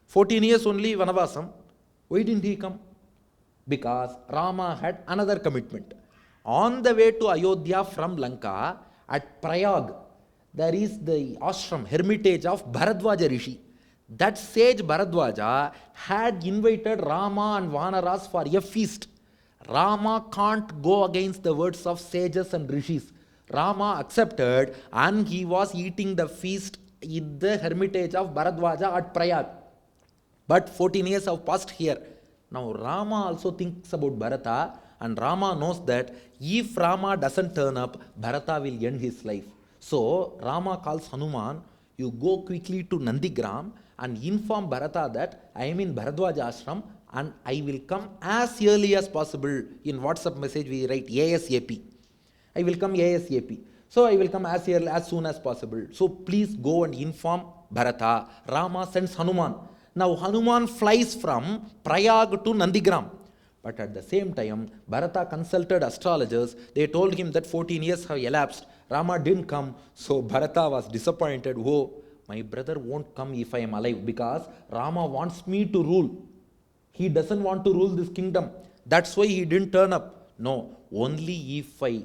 14 years only Vanavasam. Why didn't he come? Because Rama had another commitment. On the way to Ayodhya from Lanka, at Prayag, there is the ashram, hermitage of Bharadwaja Rishi. That sage Bharadwaja had invited Rama and Vanaras for a feast. Rama can't go against the words of sages and rishis. Rama accepted and he was eating the feast in the hermitage of Bharadwaja at Prayag. But 14 years have passed here. Now Rama also thinks about Bharata, and Rama knows that if Rama doesn't turn up, Bharata will end his life. So Rama calls Hanuman, you go quickly to Nandigram and inform Bharata that I am in Bharadwaja ashram and I will come as early as possible. In WhatsApp message we write ASAP. I will come ASAP. So I will come as soon as possible. So please go and inform Bharata. Rama sends Hanuman. Now Hanuman flies from Prayag to Nandigram. But at the same time, Bharata consulted astrologers. They told him that 14 years have elapsed. Rama didn't come. So Bharata was disappointed. Oh, my brother won't come if I am alive because Rama wants me to rule. He doesn't want to rule this kingdom. That's why he didn't turn up. No, only if I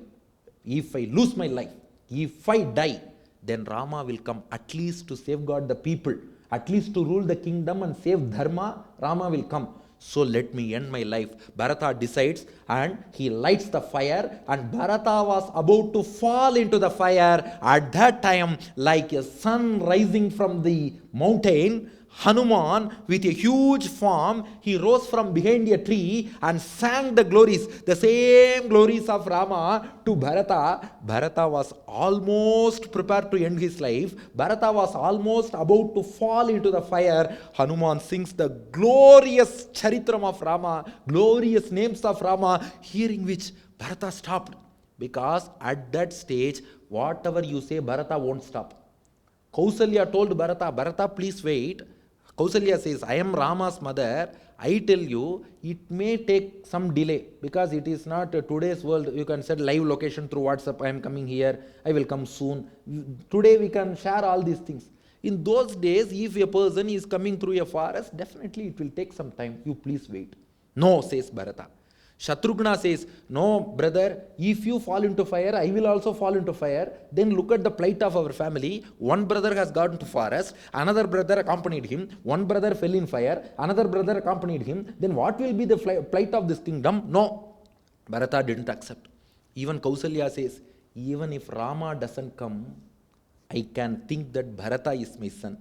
lose my life, if I die, then Rama will come at least to safeguard the people, at least to rule the kingdom and save Dharma. Rama will come. So let me end my life. Bharata decides and he lights the fire, and Bharata was about to fall into the fire. At that time, like a sun rising from the mountain, Hanuman, with a huge form, he rose from behind a tree and sang the glories, the same glories of Rama to Bharata. Bharata was almost prepared to end his life. Bharata was almost about to fall into the fire. Hanuman sings the glorious charitram of Rama, glorious names of Rama, hearing which Bharata stopped. Because at that stage, whatever you say, Bharata won't stop. Kausalya told Bharata, Bharata, please wait. Kausalya says, I am Rama's mother. I tell you, it may take some delay because it is not today's world. You can set live location through WhatsApp. I am coming here. I will come soon. Today we can share all these things. In those days, if a person is coming through a forest, definitely it will take some time. You please wait. No, says Bharata. Shatrughna says, no, brother, if you fall into fire, I will also fall into fire. Then look at the plight of our family. One brother has gone to forest, another brother accompanied him, one brother fell in fire, another brother accompanied him. Then what will be the plight of this kingdom? No. Bharata didn't accept. Even Kausalya says, even if Rama doesn't come, I can think that Bharata is my son.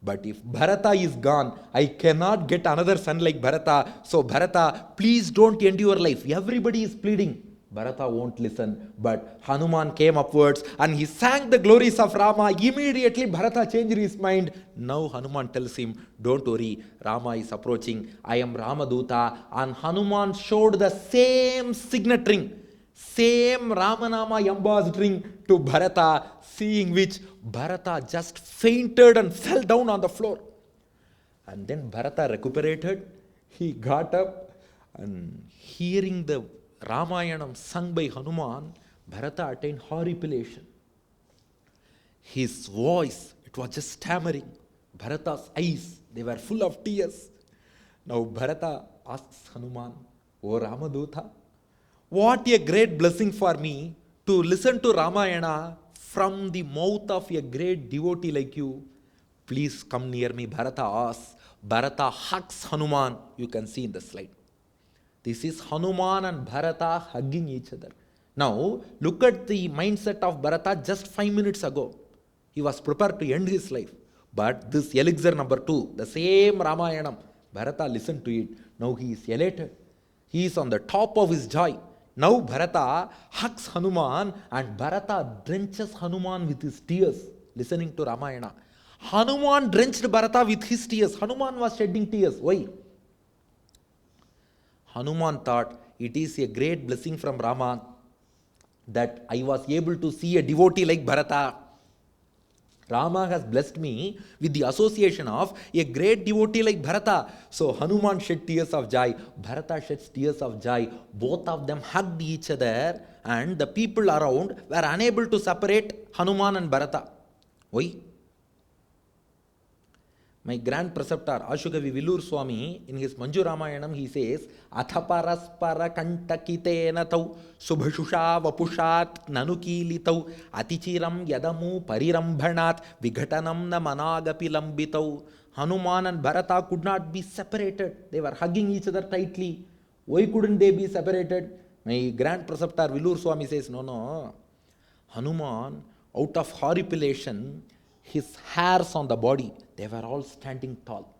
But if Bharata is gone, I cannot get another son like Bharata. So Bharata, please don't end your life. Everybody is pleading. Bharata won't listen. But Hanuman came upwards and he sang the glories of Rama. Immediately Bharata changed his mind. Now Hanuman tells him, don't worry, Rama is approaching. I am Ramaduta. And Hanuman showed the same signet ring, same Ramanama embossed ring to Bharata, seeing which Bharata just fainted and fell down on the floor. And then Bharata recuperated. He got up and hearing the Ramayanam sung by Hanuman, Bharata attained horripilation. His voice, it was just stammering. Bharata's eyes, they were full of tears. Now Bharata asks Hanuman, O Ramaduta, what a great blessing for me to listen to Ramayana from the mouth of a great devotee like you. Please come near me, Bharata asks. Bharata hugs Hanuman. You can see in the slide. This is Hanuman and Bharata hugging each other. Now, look at the mindset of Bharata just 5 minutes ago. He was prepared to end his life. But this elixir number 2, the same Ramayanam, Bharata listened to it. Now he is elated. He is on the top of his joy. Now Bharata hugs Hanuman and Bharata drenches Hanuman with his tears, listening to Ramayana. Hanuman drenched Bharata with his tears. Hanuman was shedding tears. Why? Hanuman thought, it is a great blessing from Rama that I was able to see a devotee like Bharata. Rama has blessed me with the association of a great devotee like Bharata. So Hanuman shed tears of joy. Bharata sheds tears of joy. Both of them hugged each other and the people around were unable to separate Hanuman and Bharata. Why? My grand preceptor, Ashukavi Villur Swami, in his Manju Ramayanam, he says, Athaparaspara kantakitena tau, Subhashusha vapushat nanukilitau, Atichiram yadamu parirambhanat, Vigatanam na managapi lambitau. Hanuman and Bharata could not be separated. They were hugging each other tightly. Why couldn't they be separated? My grand preceptor, Villur Swami says, no. Hanuman, out of horripilation, his hairs on the body, they were all standing tall.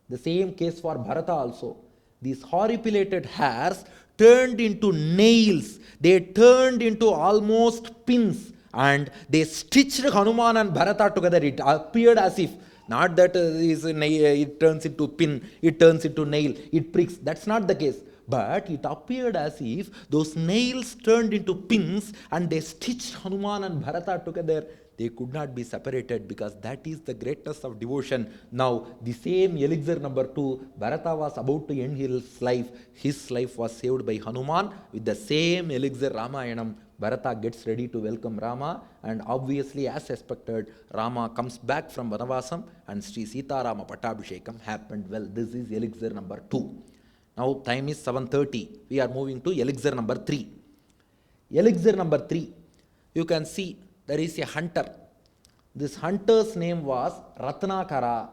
The same case for Bharata also. These horripilated hairs turned into nails. They turned into almost pins. And they stitched Hanuman and Bharata together. It appeared as if, not that it turns into pin, it turns into nail, it pricks. That's not the case. But it appeared as if those nails turned into pins and they stitched Hanuman and Bharata together. They could not be separated because that is the greatness of devotion. Now, the same elixir number 2, Bharata was about to end his life. His life was saved by Hanuman. With the same elixir Ramayanam, Bharata gets ready to welcome Rama, and obviously, as expected, Rama comes back from Vanavasam and Sri Sita Rama Pattabhishekam happened well. This is elixir number 2. Now, time is 7:30. We are moving to elixir number 3. Elixir number 3, you can see there is a hunter. This hunter's name was Ratnakara.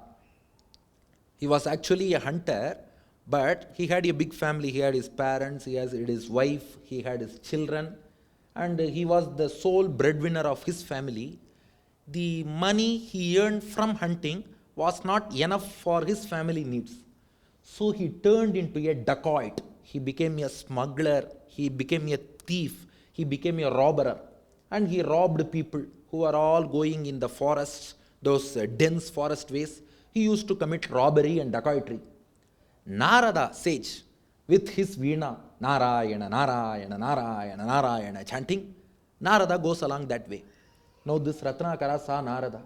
He was actually a hunter, but he had a big family. He had his parents, he had his wife, he had his children, and he was the sole breadwinner of his family. The money he earned from hunting was not enough for his family needs. So he turned into a dacoit. He became a smuggler. He became a thief. He became a robber. And he robbed people who were all going in the forests, those dense forest ways. He used to commit robbery and dacoitry. Narada, sage, with his veena, Narayana, Narayana, Narayana, Narayana, chanting, Narada goes along that way. Now this Ratnakara saw Narada.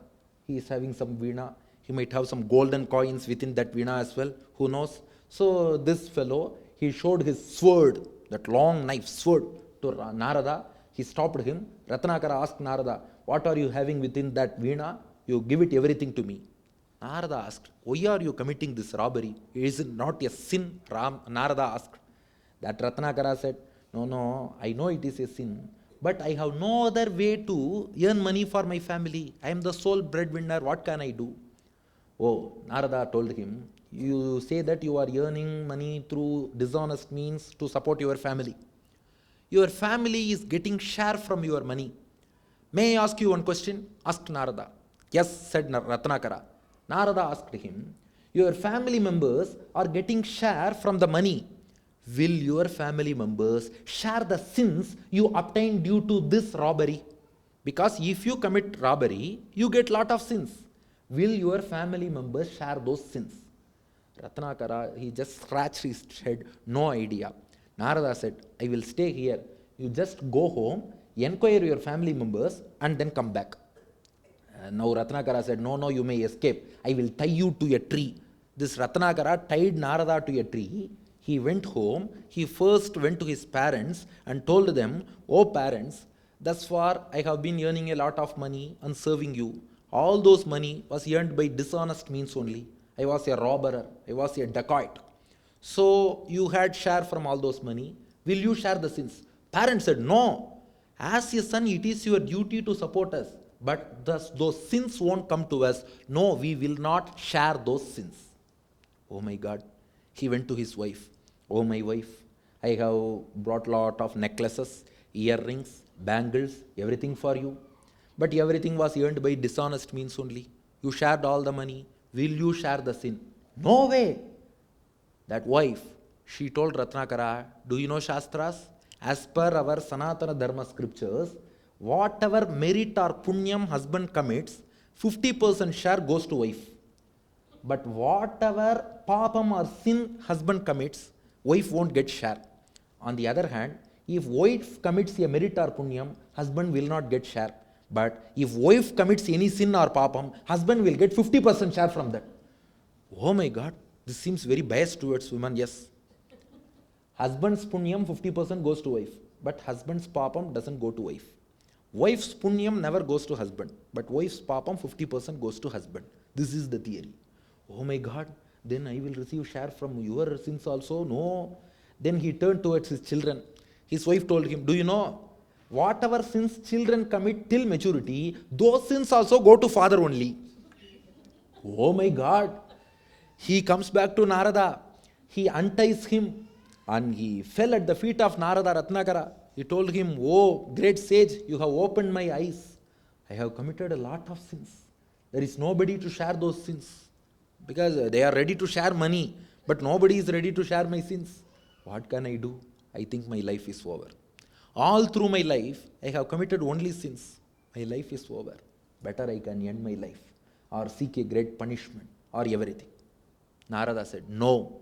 He is having some veena. He might have some golden coins within that veena as well. Who knows? So this fellow, he showed his sword, that long knife sword, to Narada. He stopped him. Ratnakara asked Narada, what are you having within that veena? You give it everything to me. Narada asked, why are you committing this robbery? Is it not a sin? Narada asked. That Ratnakara said, no, I know it is a sin, but I have no other way to earn money for my family. I am the sole breadwinner. What can I do? Oh, Narada told him, you say that you are earning money through dishonest means to support your family. Your family is getting share from your money. May I ask you one question? Asked Narada. Yes, said Ratnakara. Narada asked him, your family members are getting share from the money. Will your family members share the sins you obtained due to this robbery? Because if you commit robbery, you get lot of sins. Will your family members share those sins? Ratnakara, he just scratched his head, no idea. Narada said, I will stay here. You just go home, inquire your family members, and then come back. Now Ratnakara said, no, you may escape. I will tie you to a tree. This Ratnakara tied Narada to a tree. He went home. He first went to his parents and told them, oh parents, thus far I have been earning a lot of money and serving you. All those money was earned by dishonest means only. I was a robber. I was a dacoit. So you had share from all those money. Will you share the sins? Parents said, no. As a son, it is your duty to support us. But those sins won't come to us. No, we will not share those sins. Oh my God. He went to his wife. Oh my wife, I have brought lot of necklaces, earrings, bangles, everything for you. But everything was earned by dishonest means only. You shared all the money. Will you share the sin? No way. That wife, she told Ratnakara, do you know Shastras? As per our Sanatana Dharma scriptures, whatever merit or punyam husband commits, 50% share goes to wife. But whatever papam or sin husband commits, wife won't get share. On the other hand, if wife commits a merit or punyam, husband will not get share. But if wife commits any sin or papam, husband will get 50% share from that. Oh my God, this seems very biased towards women, yes. Husband's punyam 50% goes to wife, but husband's papam doesn't go to wife. Wife's punyam never goes to husband, but wife's papam 50% goes to husband. This is the theory. Oh my God, then I will receive share from your sins also? No. Then he turned towards his children. His wife told him, do you know, whatever sins children commit till maturity, those sins also go to father only. Oh my God. He comes back to Narada. He unties him and he fell at the feet of Narada Ratnakara. He told him, oh great sage, you have opened my eyes. I have committed a lot of sins. There is nobody to share those sins. Because they are ready to share money, but nobody is ready to share my sins. What can I do? I think my life is over. All through my life, I have committed only sins. My life is over. Better I can end my life or seek a great punishment or everything. Narada said, no.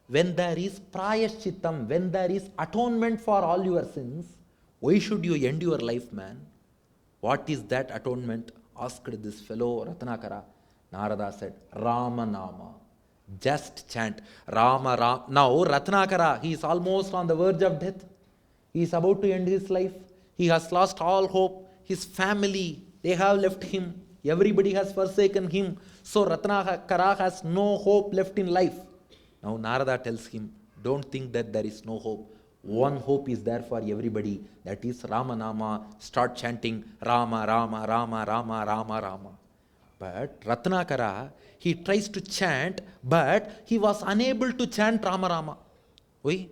When there is prayashchittam, when there is atonement for all your sins, why should you end your life, man? What is that atonement? Asked this fellow Ratnakara. Narada said, Rama Nama. Just chant Rama Rama. Now Ratnakara, he is almost on the verge of death. He is about to end his life. He has lost all hope. His family, they have left him. Everybody has forsaken him. So Ratnakara has no hope left in life. Now Narada tells him, don't think that there is no hope. One hope is there for everybody. That is Rama Nama. Start chanting Rama Rama Rama Rama Rama Rama. But Ratnakara, he tries to chant, but he was unable to chant Rama Rama. Why?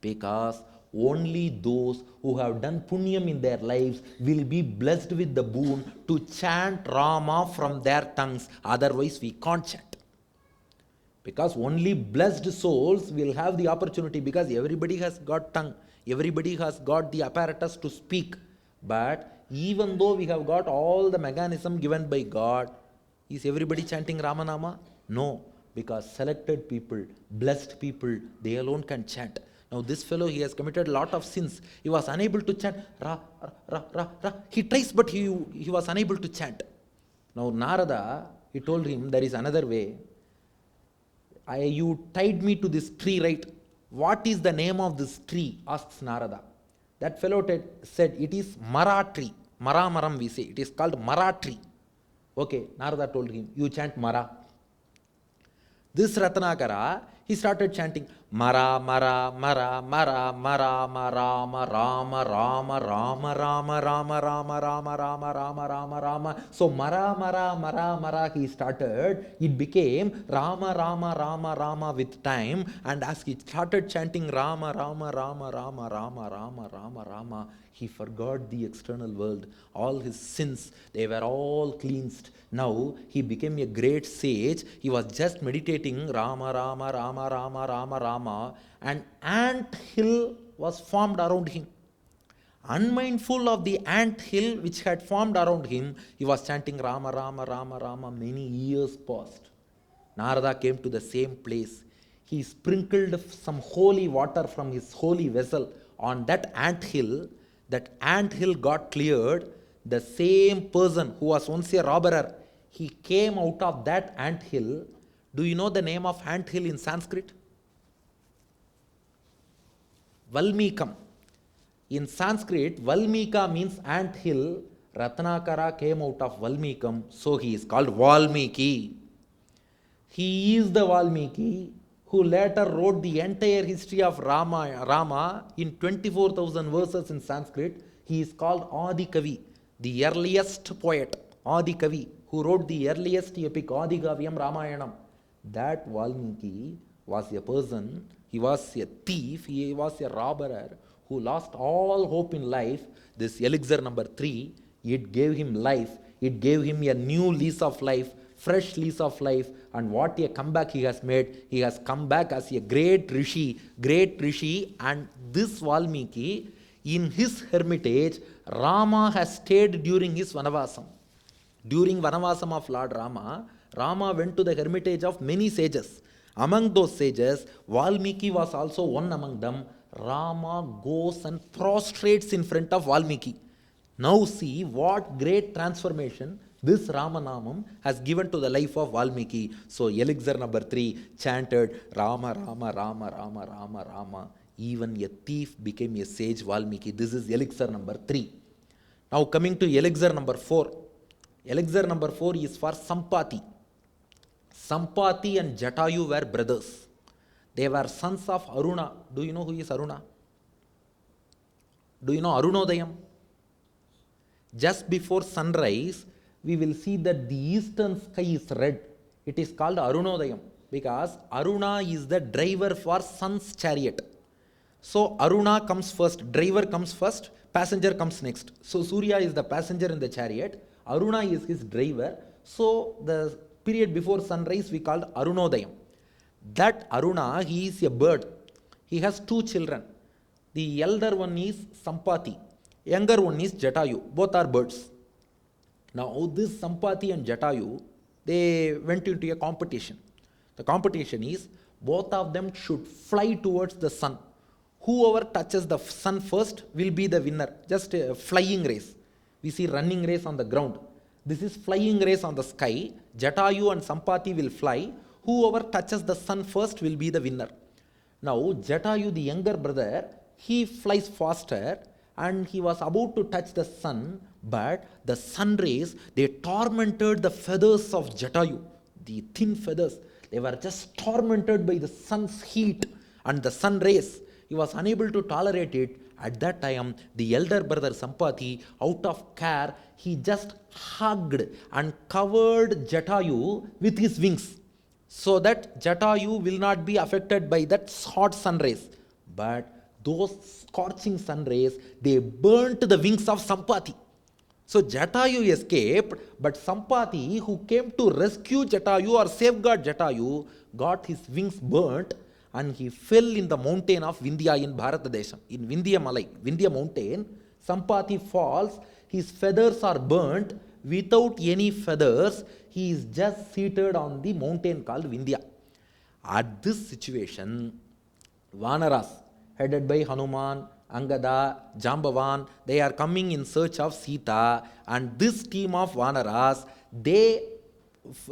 Because only those who have done punyam in their lives will be blessed with the boon to chant Rama from their tongues. Otherwise, we can't chant. Because only blessed souls will have the opportunity, because everybody has got tongue. Everybody has got the apparatus to speak. But even though we have got all the mechanism given by God, is everybody chanting Ramanama? No, because selected people, blessed people, they alone can chant. Now this fellow, he has committed a lot of sins. He was unable to chant Ra, Ra, Ra, Ra. He tries, but he was unable to chant. Now Narada, he told him, there is another way. You tied me to this tree, right? What is the name of this tree? Asks Narada. That fellow said, it is Mara tree. Mara Maram we say. It is called Mara tree. Okay, Narada told him, you chant Mara. This Ratnakara, he started chanting Mara, Mara, Mara, Mara, Mara, Rama, Rama, Rama, Rama, Rama, Rama, Rama, Rama, Rama, Rama, Rama, Rama. So Mara, Mara, Mara, Mara, he started. It became Rama, Rama, Rama, Rama with time. And as he started chanting Rama, Rama, Rama, Rama, Rama, Rama, Rama, Rama, he forgot the external world. All his sins, they were all cleansed. Now he became a great sage. He was just meditating Rama, Rama, Rama, Rama, Rama, Rama. An ant hill was formed around him. Unmindful of the ant hill which had formed around him, he was chanting Rama, Rama, Rama, Rama. Many years passed. Narada came to the same place. He sprinkled some holy water from his holy vessel on that ant hill. That ant hill got cleared. The same person who was once a robber, he came out of that ant hill. Do you know the name of ant hill in Sanskrit? Valmikam. In Sanskrit, Valmika means ant hill. Ratnakara came out of Valmikam, so he is called Valmiki. He is the Valmiki who later wrote the entire history of Rama in 24,000 verses in Sanskrit. He is called Adi Kavi, the earliest poet, Adi Kavi, who wrote the earliest epic, Adi Kavyam Ramayanam. That Valmiki was a person, he was a thief, he was a robber who lost all hope in life. This elixir number 3, it gave him life, it gave him a new lease of life, fresh lease of life, and what a comeback he has made. He has come back as a great rishi, and this Valmiki, in his hermitage, Rama has stayed during his Vanavasam. During Vanavasam of Lord Rama, Rama went to the hermitage of many sages. Among those sages, Valmiki was also one among them. Rama goes and prostrates in front of Valmiki. Now see what great transformation this Ramanamam has given to the life of Valmiki. So elixir number 3 chanted Rama, Rama, Rama, Rama, Rama, Rama. Even a thief became a sage, Valmiki. This is elixir number 3. Now coming to elixir number 4. Elixir number 4 is for Sampati. Sampati and Jatayu were brothers. They were sons of Aruna. Do you know who is Aruna? Do you know Arunodayam? Just before sunrise, we will see that the eastern sky is red. It is called Arunodayam because Aruna is the driver for sun's chariot. So Aruna comes first, driver comes first, passenger comes next. So Surya is the passenger in the chariot, Aruna is his driver. So the period before sunrise we called Arunodayam. That Aruna, he is a bird. He has two children. The elder one is Sampati, younger one is Jatayu. Both are birds. Now this Sampati and Jatayu, they went into a competition. The competition is both of them should fly towards the sun. Whoever touches the sun first will be the winner. Just a flying race. We see running race on the ground. This is flying race on the sky. Jatayu and Sampati will fly. Whoever touches the sun first will be the winner. Now Jatayu, the younger brother, he flies faster and he was about to touch the sun, but the sun rays, they tormented the feathers of Jatayu, the thin feathers. They were just tormented by the sun's heat and the sun rays. He was unable to tolerate it. At that time, the elder brother Sampati, out of care, he just hugged and covered Jatayu with his wings so that Jatayu will not be affected by that hot sun rays. But those scorching sun rays, they burnt the wings of Sampati. So Jatayu escaped, but Sampati, who came to rescue Jatayu or safeguard Jatayu, got his wings burnt and he fell in the mountain of Vindhya in Bharatadesham. In Vindhya Malai, Vindhya mountain, Sampati falls, his feathers are burnt. Without any feathers, he is just seated on the mountain called Vindhya. At this situation, Vanaras, headed by Hanuman, Angada, Jambavan, they are coming in search of Sita, and this team of Vanaras, they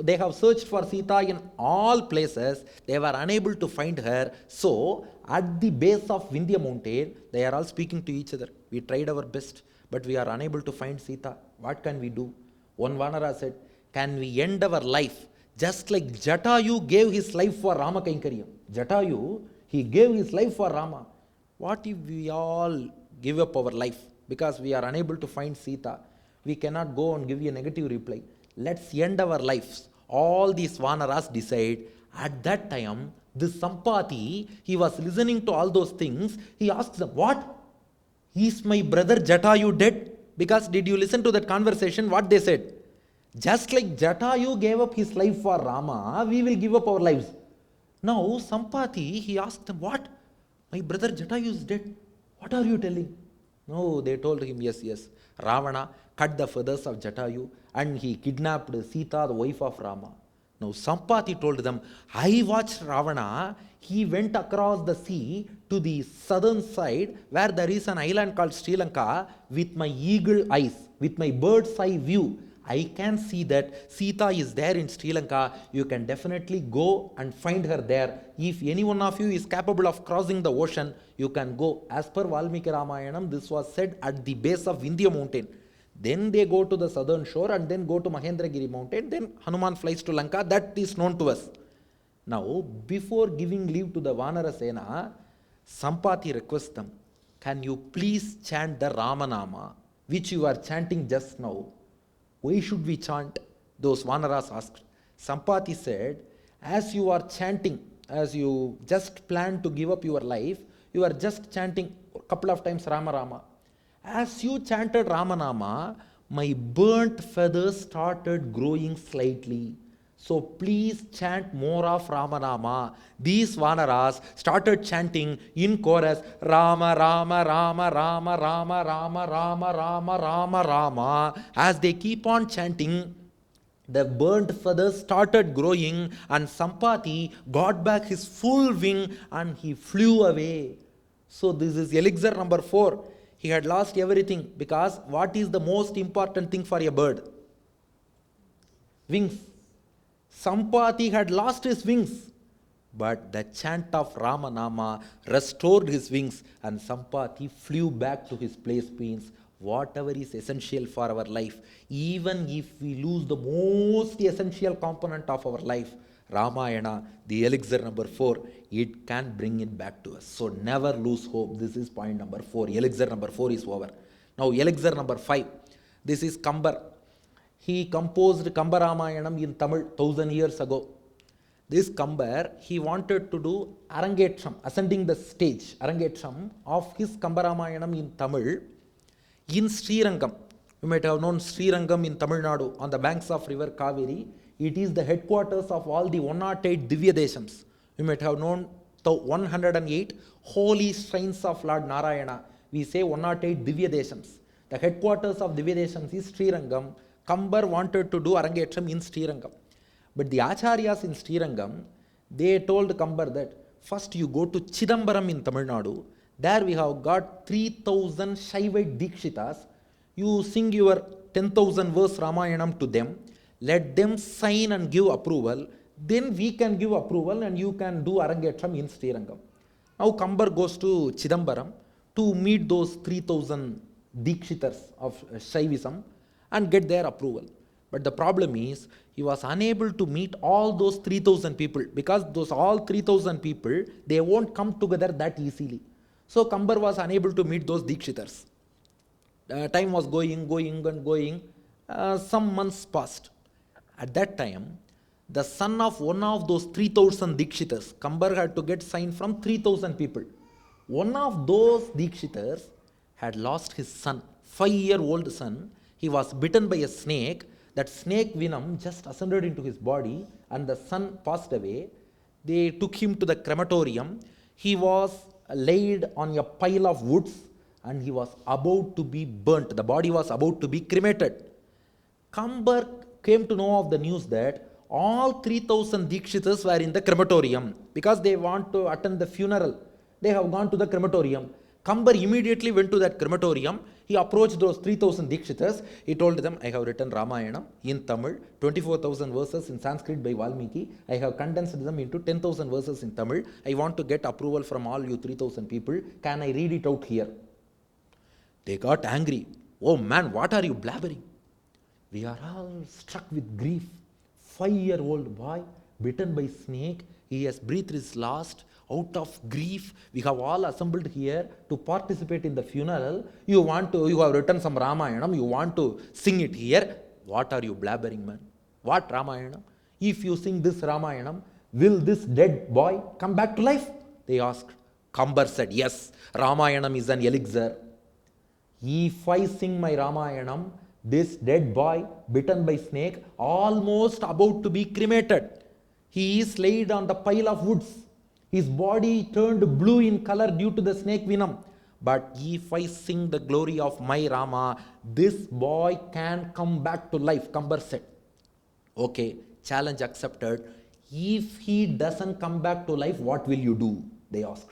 have searched for Sita in all places. They were unable to find her. So at the base of Vindhya mountain, they are all speaking to each other. We tried our best, but we are unable to find Sita. What can we do? One Vanara said, can we end our life just like Jatayu gave his life for Rama Kainkaryam? Jatayu, he gave his life for Rama. What if we all give up our life because we are unable to find Sita? We cannot go and give you a negative reply. Let's end our lives. All these Vanaras decide. At that time, this Sampati, he was listening to all those things. He asks them, what? Is my brother Jatayu dead? Because did you listen to that conversation? What they said? Just like Jatayu gave up his life for Rama, we will give up our lives. Now Sampati, he asked them, what? My brother Jatayu is dead. What are you telling? No, they told him, yes. Ravana cut the feathers of Jatayu and he kidnapped Sita, the wife of Rama. Now Sampati told them, I watched Ravana. He went across the sea to the southern side where there is an island called Sri Lanka with my eagle eyes, with my bird's eye view. I can see that Sita is there in Sri Lanka. You can definitely go and find her there. If any one of you is capable of crossing the ocean, you can go. As per Valmiki Ramayanam, this was said at the base of Vindhya mountain. Then they go to the southern shore and then go to Mahendragiri mountain. Then Hanuman flies to Lanka. That is known to us. Now, before giving leave to the Vanara Sena, Sampati requests them, can you please chant the Ramanama, which you are chanting just now? Why should we chant? Those Vanaras asked. Sampati said, as you are chanting, as you just plan to give up your life, you are just chanting a couple of times Rama Rama. As you chanted Ramanama, my burnt feathers started growing slightly. So please chant more of Ramanama. These Vanaras started chanting in chorus, Rama, Rama, Rama, Rama, Rama, Rama, Rama, Rama, Rama, Rama. As they keep on chanting, the burnt feathers started growing and Sampati got back his full wing and he flew away. So this is elixir number 4. He had lost everything because what is the most important thing for a bird? Wings. Sampati had lost his wings, but the chant of Ramanama restored his wings and Sampati flew back to his place. Means whatever is essential for our life, even if we lose the most essential component of our life, Ramayana, the elixir number 4, it can bring it back to us. So never lose hope. This is point number 4. Elixir number 4 is over. Now elixir number 5. This is Kambar. He composed Kamba Ramayanam in Tamil 1000 years ago. This Kambar, he wanted to do Arangetram, ascending the stage, Arangetram of his Kamba Ramayanam in Tamil in Sri Rangam. You might have known Sri Rangam in Tamil Nadu on the banks of river Kaveri. It is the headquarters of all the 108 Divya Deshams. You might have known the 108 holy shrines of Lord Narayana. We say 108 Divya Deshams. The headquarters of Divya Deshams is Sri Rangam. Kambar wanted to do Arangetram in Sri Rangam. But the Acharyas in Sri Rangam, they told Kambar that first you go to Chidambaram in Tamil Nadu. There we have got 3000 Shaivite Dikshitas. You sing your 10,000 verse Ramayanam to them. Let them sign and give approval. Then we can give approval and you can do Arangetram in Sri Rangam. Now Kambar goes to Chidambaram to meet those 3000 Dikshitas of Shaivism and get their approval. But the problem is, he was unable to meet all those 3000 people because those all 3000 people, they won't come together that easily. So Kambar was unable to meet those Dikshitas. Time was going. Some months passed. At that time, the son of one of those 3000 Dikshitas, Kambar had to get sign from 3000 people. One of those Dikshitas had lost his son, 5-year-old son. He was bitten by a snake. That snake venom just ascended into his body and the son passed away. They took him to the crematorium. He was laid on a pile of woods and he was about to be burnt. The body was about to be cremated. Kambar came to know of the news that all 3000 Dikshitas were in the crematorium because they want to attend the funeral. They have gone to the crematorium. Kambar immediately went to that crematorium. He approached those 3000 Dikshitas. He told them, I have written Ramayana in Tamil, 24,000 verses in Sanskrit by Valmiki. I have condensed them into 10,000 verses in Tamil. I want to get approval from all you 3000 people. Can I read it out here? They got angry. Oh man, what are you blabbering? We are all struck with grief. 5-year-old boy bitten by snake. He has breathed his last. Out of grief, we have all assembled here to participate in the funeral. You have written some Ramayanam, you want to sing it here. What are you blabbering, man? What Ramayanam? If you sing this Ramayanam, will this dead boy come back to life? They asked. Kambar said, yes, Ramayanam is an elixir. If I sing my Ramayanam, this dead boy bitten by snake, almost about to be cremated. He is laid on the pile of woods. His body turned blue in color due to the snake venom. But if I sing the glory of my Rama, this boy can come back to life, Kambar said. Okay, challenge accepted. If he doesn't come back to life, what will you do? They asked.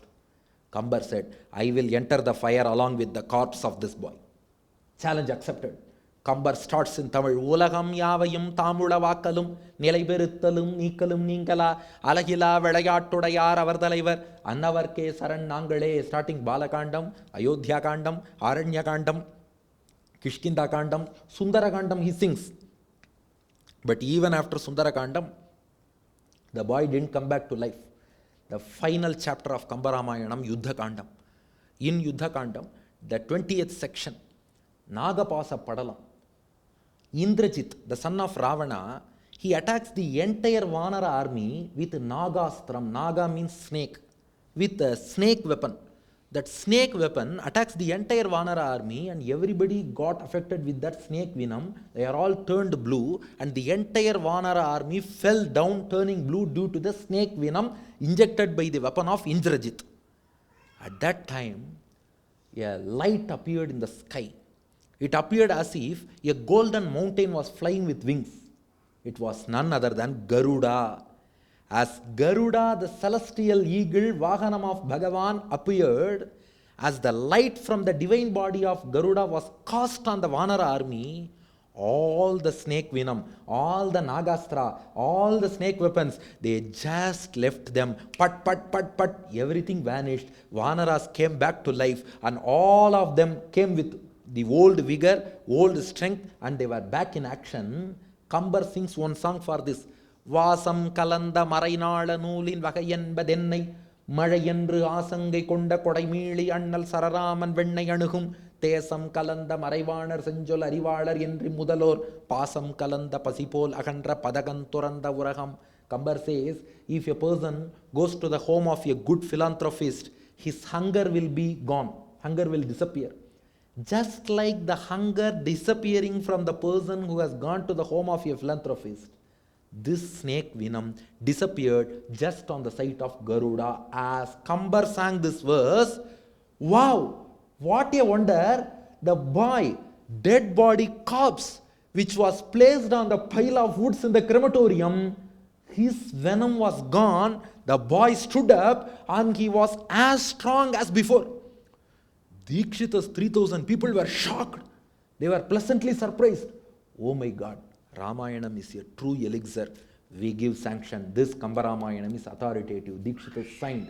Kambar said, I will enter the fire along with the corpse of this boy. Challenge accepted. Kambar starts in Tamil. Ulagam yavayum tamula vakalum nilaiberuthalum neekalum neengala alagila velayattudayar avarthalaivar annavarke saran naangale, starting Balakandam, Ayodhya Kandam, Aranya Kandam, Kishkinda Kandam, Sundara Kandam he sings. But even after Sundara Kandam, the boy didn't come back to life. The final chapter of Kamba Ramayanam, Yuddha Kandam. In Yuddha Kandam, the 20th section, Nagapasa Padalam. Indrajit, the son of Ravana, he attacks the entire Vanara army with Nagastram. Naga means snake. With a snake weapon. That snake weapon attacks the entire Vanara army and everybody got affected with that snake venom. They are all turned blue and the entire Vanara army fell down turning blue due to the snake venom injected by the weapon of Indrajit. At that time, a light appeared in the sky. It appeared as if a golden mountain was flying with wings. It was none other than Garuda. As Garuda, the celestial eagle, Vahanam of Bhagavan, appeared, as the light from the divine body of Garuda was cast on the Vanara army, all the snake venom, all the Nagastra, all the snake weapons, they just left them. Pat, everything vanished. Vanaras came back to life and all of them came with the old vigor, old strength, and they were back in action. Kambar sings one song for this. வாசம் கலந்த மறைநாள நூலின் வகையென்பதென்னை மழையென்று ஆசங்கை கொண்ட கொடைமீளி அண்ணல் சரராமன் வெண்ணை அணுகும் தேசம் கலந்த மறைவாணர் செஞ்சொல் அறிவாளர் என்று முதலோர் பாசம் கலந்த பசிபோல் அகன்ற பதகன் துறந்த உரகம். Kambar says, if a person goes to the home of a good philanthropist, his hunger will be gone. Hunger will disappear. Just like the hunger disappearing from the person who has gone to the home of a philanthropist, this snake venom disappeared just on the sight of Garuda. As Kambar sang this verse, wow, what a wonder! The boy, dead body corpse, which was placed on the pile of woods in the crematorium, his venom was gone. The boy stood up and he was as strong as before. Dikshita's 3,000 people were shocked. They were pleasantly surprised. Oh my God, Ramayanam is a true elixir. We give sanction. This Kamba Ramayanam is authoritative. Dikshita signed.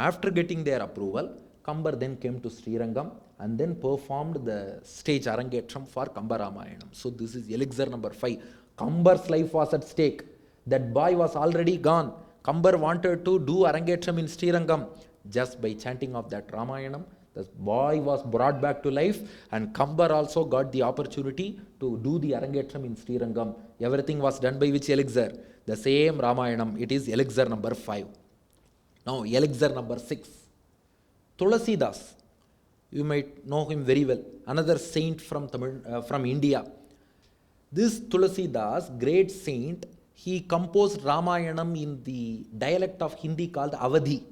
After getting their approval, Kambar then came to Srirangam and then performed the stage Arangetram for Kamba Ramayanam. So this is elixir number 5. Kambar's life was at stake. That boy was already gone. Kambar wanted to do Arangetram in Srirangam. Just by chanting of that Ramayanam, the boy was brought back to life, and Kambar also got the opportunity to do the Arangetram in Srirangam. Everything was done by which elixir? The same Ramayanam. It is elixir number 5. Now elixir number 6. Tulasidas. You might know him very well. Another saint from India. This Tulasidas, great saint, he composed Ramayanam in the dialect of Hindi called Avadhi.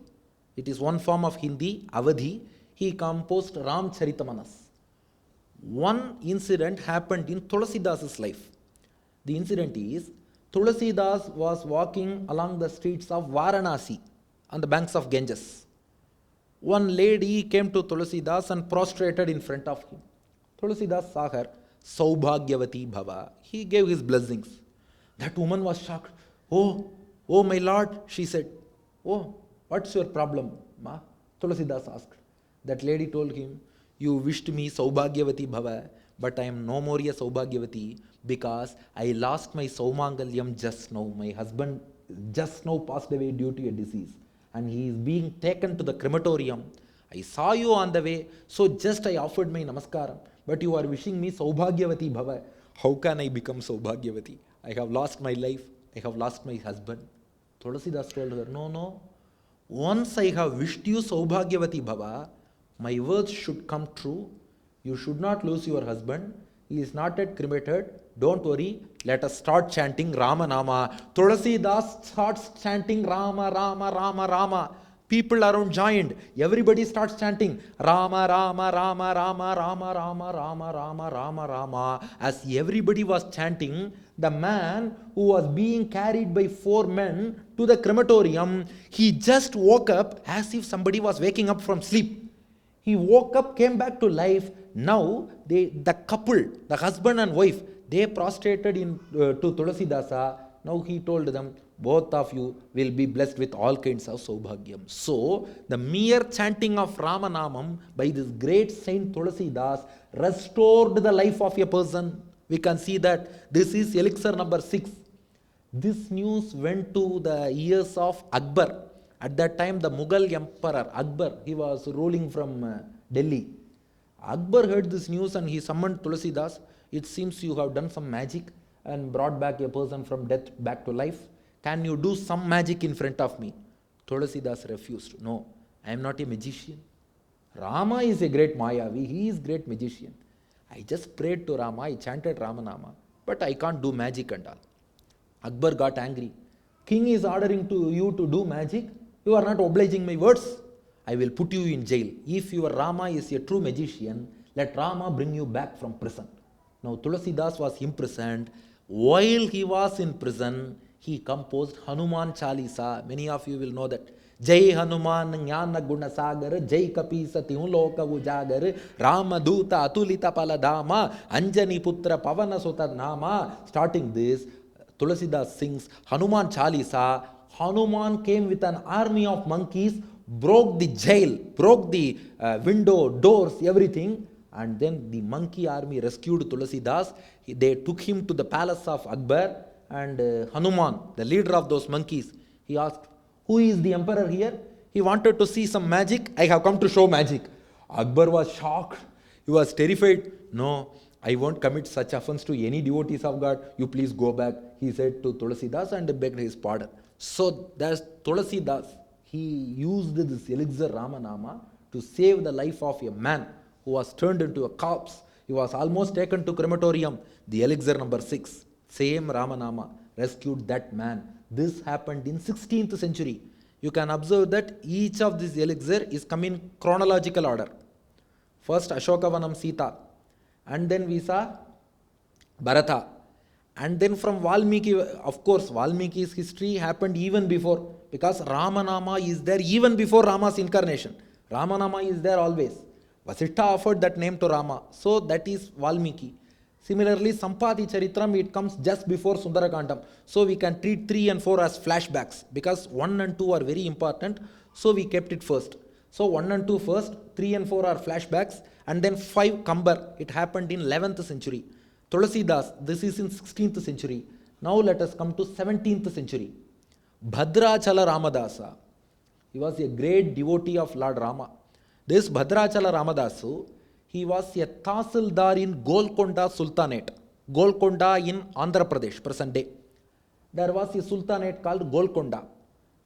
It is one form of Hindi, Avadhi. He composed Ramcharitamanas. One incident happened in Tulasidas' life. The incident is, Tulasidas was walking along the streets of Varanasi on the banks of Ganges. One lady came to Tulasidas and prostrated in front of him. Tulasidas saw her, Saubhagyavati Bhava. He gave his blessings. That woman was shocked. Oh my lord, she said. Oh, what's your problem, ma? Tulasidas asked. That lady told him, you wished me Saubhagyavati Bhava, but I am no more a Saubhagyavati because I lost my Saumangalyam just now. My husband just now passed away due to a disease and he is being taken to the crematorium. I saw you on the way, so just I offered my namaskaram, but you are wishing me Saubhagyavati Bhava. How can I become Saubhagyavati? I have lost my life. I have lost my husband. Tulasidas told her, no. Once I have wished you Saubhagyavati Bhava, my words should come true. You should not lose your husband. He is not yet cremated. Don't worry. Let us start chanting Rama Nama. Tulasidas starts chanting Rama, Rama, Rama, Rama. People around joined. Everybody starts chanting Rama, Rama, Rama, Rama, Rama, Rama, Rama, Rama, Rama, Rama. As everybody was chanting, the man who was being carried by 4 men to the crematorium, he just woke up as if somebody was waking up from sleep. He woke up, came back to life. Now, the couple, the husband and wife, they prostrated to Tulasidasa. Now he told them, both of you will be blessed with all kinds of Saubhagyam. So, the mere chanting of Ramanamam by this great saint Tulasidas restored the life of a person. We can see that this is elixir number 6. This news went to the ears of Akbar. At that time, the Mughal emperor Akbar, he was ruling from Delhi. Akbar heard this news and he summoned Tulasidas. It seems you have done some magic and brought back a person from death back to life. Can you do some magic in front of me? Tulasidas refused. No, I am not a magician. Rama is a great Mayavi. He is a great magician. I just prayed to Rama. I chanted Ramanama. But I can't do magic and all. Akbar got angry. King is ordering you to do magic. You are not obliging my words. I will put you in jail. If your Rama is a true magician, let Rama bring you back from prison. Now Tulasidas was imprisoned. While he was in prison, he composed Hanuman Chalisa. Many of you will know that. Jai Hanuman Jnana Guna Sagar, Jai Kapisa Loka Ujagar, Rama Duta Atulita Paladama, Anjani Putra Pavana Sutta Nama. Starting this, Tulasidas sings Hanuman Chalisa. Hanuman came with an army of monkeys, broke the jail, broke the window, doors, everything. And then the monkey army rescued Tulasidas. They took him to the palace of Akbar and Hanuman, the leader of those monkeys, he asked, who is the emperor here? He wanted to see some magic. I have come to show magic. Akbar was shocked. He was terrified. No, I won't commit such offense to any devotees of God. You please go back, he said to Tulasidas, and begged his pardon. So there's Tulasidas. He used this elixir Ramanama to save the life of a man who was turned into a corpse. He was almost taken to crematorium. The elixir number 6, same Ramanama, rescued that man. This happened in 16th century. You can observe that each of these elixir is come in chronological order. First Ashokavanam Sita, and then we saw Bharata, and then from Valmiki. Of course, Valmiki's history happened even before, because Ramanama is there even before Rama's incarnation. Ramanama is there always. Vasishtha offered that name to Rama, so that is Valmiki. Similarly, Sampati Charitram, it comes just before Sundarakandam. So we can treat 3 and 4 as flashbacks, because 1 and 2 are very important, so we kept it first. So 1 and 2 first, 3 and 4 are flashbacks, and then 5 Kambar, it happened in 11th century. Tulasidas, this is in 16th century. Now let us come to 17th century. Bhadrachala Ramadasa, he was a great devotee of Lord Rama. This Bhadrachala Ramadasu, he was a Tahsildar in Golconda Sultanate. Golconda in Andhra Pradesh, present day. There was a sultanate called Golconda.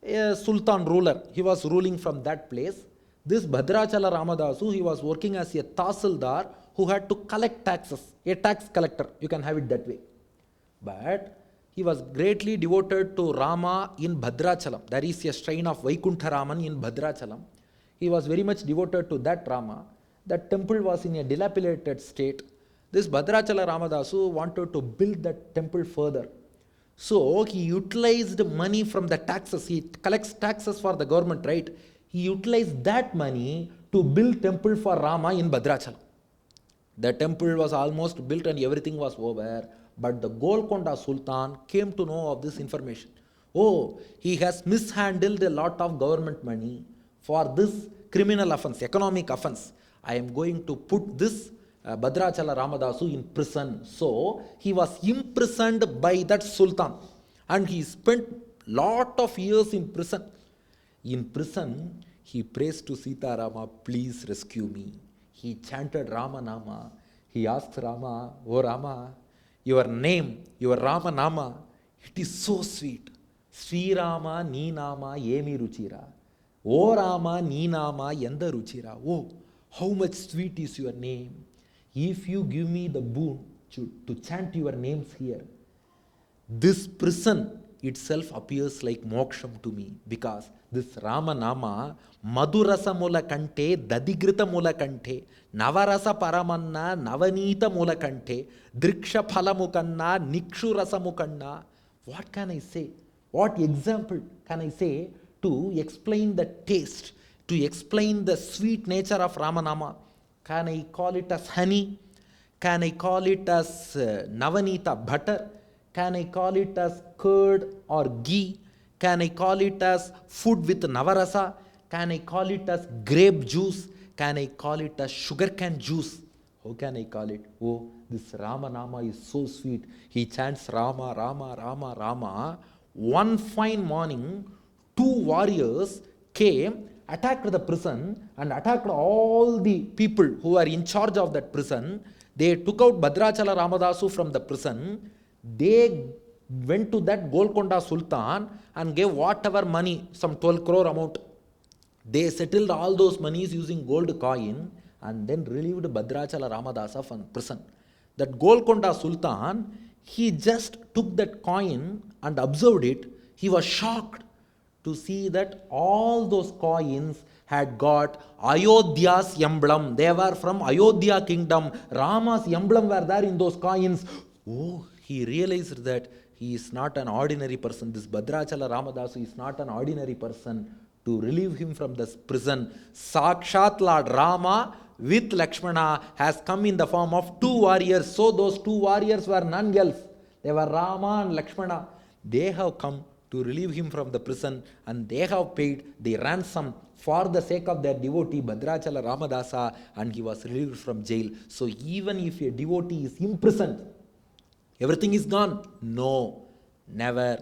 A sultan ruler, he was ruling from that place. This Bhadrachala Ramadasu, he was working as a Tahsildar who had to collect taxes, a tax collector, you can have it that way. But he was greatly devoted to Rama in Bhadrachalam. There is a shrine of Vaikuntha Raman in Bhadrachalam. He was very much devoted to that Rama. That temple was in a dilapidated state. This Bhadrachala Ramadasu wanted to build that temple further. So he utilized money from the taxes. He collects taxes for the government, right? He utilized that money to build temple for Rama in Bhadrachalam. The temple was almost built and everything was over. But the Golconda Sultan came to know of this information. Oh, he has mishandled a lot of government money for this criminal offense, economic offense. I am going to put this Bhadrachala Ramadasu in prison. So he was imprisoned by that Sultan, and he spent lot of years in prison. In prison, he prays to Sita Rama, please rescue me. He chanted Ramanama. He asked Rama, oh Rama, your name, your Ramanama, it is so sweet. Sri Rama Ni Nama Emi Ruchira. O Rama Ni Nama Yenda Ruchira. Oh, how much sweet is your name. If you give me the boon to chant your names here, this prison itself appears like moksham to me, because this Ramanama Madhurasa Mula Kante, Dadigrita Mula Kante, Navarasa Paramanna, Navanita Mula Kante, Driksha Palamukanna, Nikshurasa Mukanna. What can I say? What example can I say to explain the taste, to explain the sweet nature of Ramanama? Can I call it as honey? Can I call it as Navanita butter? Can I call it as curd or ghee? Can I call it as food with Navarasa? Can I call it as grape juice? Can I call it as sugarcane juice? How can I call it? Oh, this Ramanama is so sweet. He chants Rama, Rama, Rama, Rama. One fine morning, 2 warriors came, attacked the prison, and attacked all the people who were in charge of that prison. They took out Bhadrachala Ramadasu from the prison. They went to that Golconda Sultan and gave whatever money, some 12 crore amount. They settled all those monies using gold coin and then relieved Bhadrachala Ramadasa from prison. That Golconda Sultan, he just took that coin and observed it. He was shocked to see that all those coins had got Ayodhya's emblem. They were from Ayodhya kingdom. Rama's emblem were there in those coins. Oh, he realized that he is not an ordinary person. This Bhadrachala Ramadasu is not an ordinary person. To relieve him from this prison, Sakshat Lord Rama with Lakshmana has come in the form of 2 warriors. So those 2 warriors were none else. They were Rama and Lakshmana. They have come to relieve him from the prison, and they have paid the ransom for the sake of their devotee Bhadrachala Ramadasa, and he was relieved from jail. So even if a devotee is imprisoned, everything is gone? No. Never.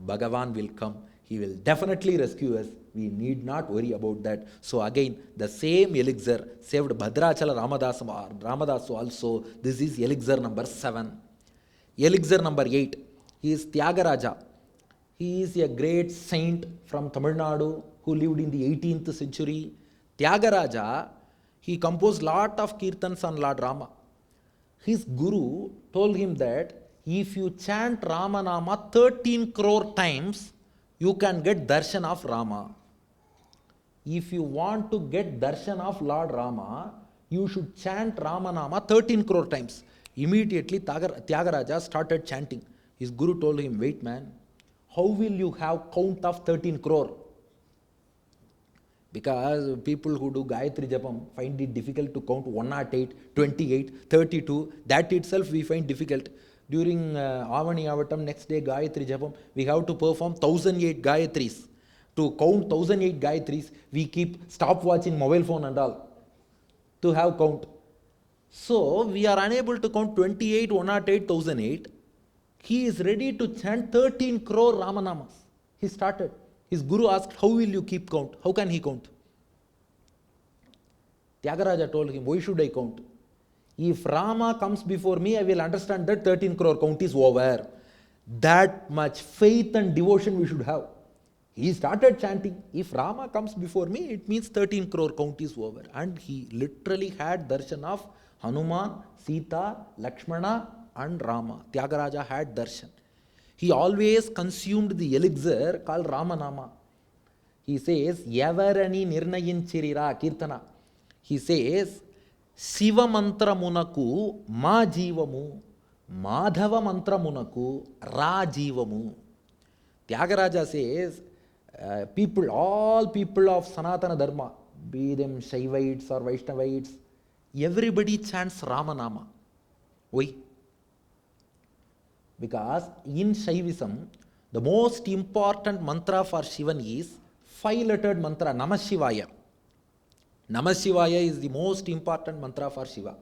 Bhagavan will come. He will definitely rescue us. We need not worry about that. So again, the same elixir saved Bhadrachala Ramadas also. This is elixir number 7. Elixir number 8. He is Tyagaraja. He is a great saint from Tamil Nadu who lived in the 18th century. Tyagaraja, he composed lot of kirtans on Lord Rama. His guru told him that if you chant Ramanama 13 crore times, you can get darshan of Rama. If you want to get darshan of Lord Rama, you should chant Ramanama 13 crore times. Immediately Tyagaraja started chanting. His guru told him, wait man, how will you have count of 13 crore? Because people who do Gayatri Japam find it difficult to count 108, 28, 32. That itself we find difficult. During Avani Avatam, next day Gayatri Japam, we have to perform 1008 Gayatris. To count 1008 Gayatris, we keep stopwatch in mobile phone and all to have count. So we are unable to count 28, 108, 1008. He is ready to chant 13 crore Ramanamas. He started. His guru asked, how will you keep count? How can he count? Tyagaraja told him, why should I count? If Rama comes before me, I will understand that 13 crore count is over. That much faith and devotion we should have. He started chanting, if Rama comes before me, it means 13 crore count is over. And he literally had darshan of Hanuman, Sita, Lakshmana and Rama. Tyagaraja had darshan. He always consumed the elixir called Ramanama. He says, Yavarani Nirnayinchirira Kirtana. He says, Shiva mantra munaku ma jivamu, Madhava mantra munaku ra jivamu. Tyagaraja says, all people of Sanatana Dharma, be them Shaivites or Vaishnavites, everybody chants Ramanama. Why? Because in Shaivism, the most important mantra for Shivan is 5-lettered mantra, Namah Shivaya. Namah Shivaya is the most important mantra for Shiva.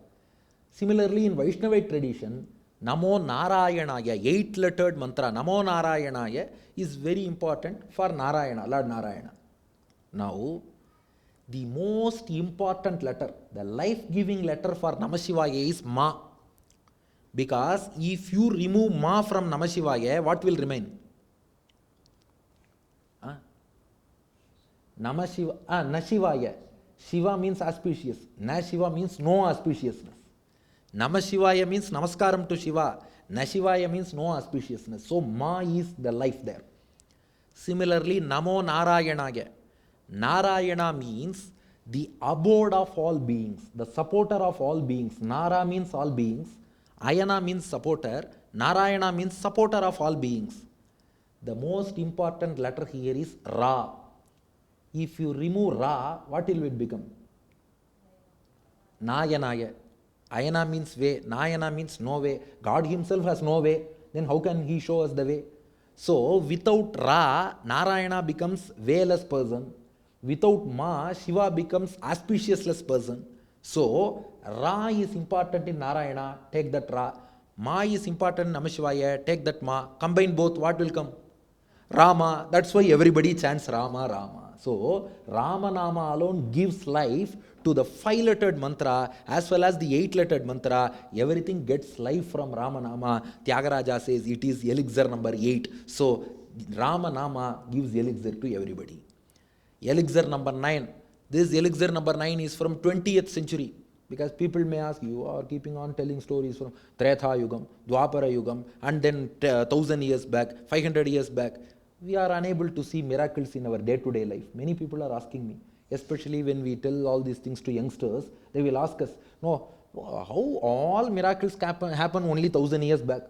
Similarly, in Vaishnavite tradition, Namo Narayanaya, 8-lettered mantra, Namo Narayanaya is very important for Narayana, Lord Narayana. Now, the most important letter, the life-giving letter for Namah Shivaya is Ma. Because if you remove Ma from Namah Shivaya, what will remain? Namah Shiva, Nashivaya. Shiva means auspicious. Nashiva means no auspiciousness. Namah Shivaya means Namaskaram to Shiva. Nashivaya means no auspiciousness. So Ma is the life there. Similarly, Namo Narayanaya. Narayana means the abode of all beings, the supporter of all beings. Nara means all beings. Ayana means supporter. Narayana means supporter of all beings. The most important letter here is Ra. If you remove Ra, what will it become? Nayanaya. Ayana means way. Nayana means no way. God himself has no way. Then how can he show us the way? So without Ra, Narayana becomes wayless person. Without Ma, Shiva becomes auspiciousless person. So Ra is important in Narayana, take that Ra. Ma is important in Namah Shivaya, take that Ma. Combine both, what will come? Rama. That's why everybody chants Rama, Rama. So Ramanama alone gives life to the 5-lettered mantra as well as the 8-lettered mantra. Everything gets life from Ramanama. Tyagaraja says it is elixir number 8. So Ramanama gives elixir to everybody. Elixir number 9. This elixir number 9 is from 20th century. Because people may ask, you are keeping on telling stories from Treta Yugam, Dwapara Yugam, and then 1000 years back, 500 years back. We are unable to see miracles in our day-to-day life. Many people are asking me, especially when we tell all these things to youngsters, they will ask us, no, how all miracles happen only 1000 years back?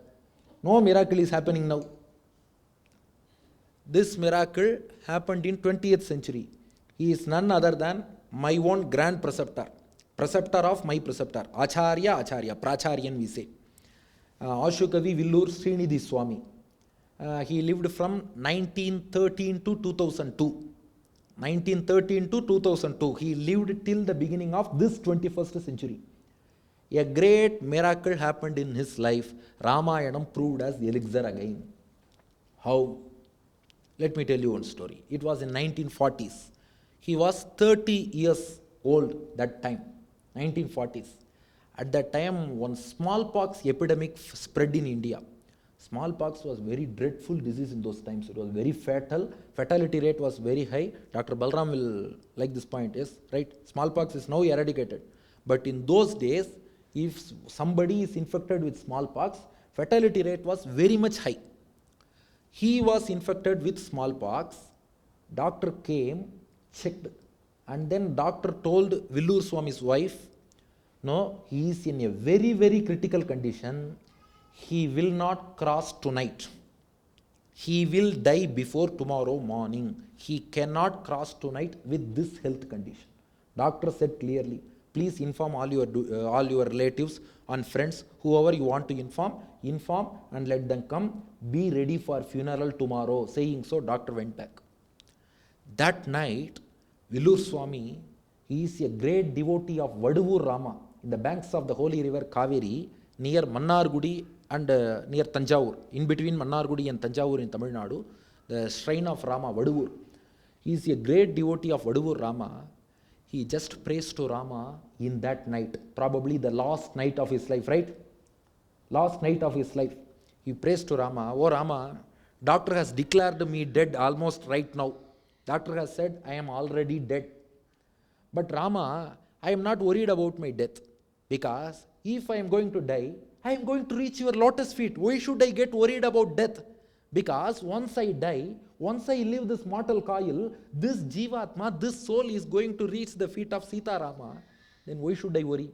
No miracle is happening now. This miracle happened in 20th century. He is none other than my own grand preceptor. Preceptor of my preceptor. Acharya, Pracharyan we say. Ashukavi Villur Srinidhi Swami. He lived from 1913 to 2002. 1913 to 2002. He lived till the beginning of this 21st century. A great miracle happened in his life. Ramayanam proved as elixir again. How? Let me tell you one story. It was in 1940s. He was 30 years old that time, 1940s. At that time, one smallpox epidemic spread in India. Smallpox was very dreadful disease in those times. It was very fatal. Fatality rate was very high. Dr. Balram will like this point. Yes, right? Smallpox is now eradicated. But in those days, if somebody is infected with smallpox, fatality rate was very much high. He was infected with smallpox. Doctor came, checked, and then doctor told Villur Swami's wife, no, he is in a very, very critical condition. He will not cross tonight. He will die before tomorrow morning. He cannot cross tonight with this health condition. Doctor said clearly, please inform all your relatives and friends, whoever you want to inform and let them come. Be ready for funeral tomorrow. Saying so, doctor went back. That night, Villur Swami, he is a great devotee of Vaduvur Rama in the banks of the holy river Kaveri near Mannargudi and near Tanjavur. In between Mannargudi and Tanjavur in Tamil Nadu, the shrine of Rama, Vaduvur. He is a great devotee of Vaduvur Rama. He just prays to Rama in that night, probably the last night of his life, right? Last night of his life. He prays to Rama, oh Rama, doctor has declared me dead almost right now. Doctor has said, I am already dead. But Rama, I am not worried about my death, because if I am going to die, I am going to reach your lotus feet. Why should I get worried about death? Because once I die, once I leave this mortal coil, this Jivatma, this soul is going to reach the feet of Sita Rama. Then why should I worry?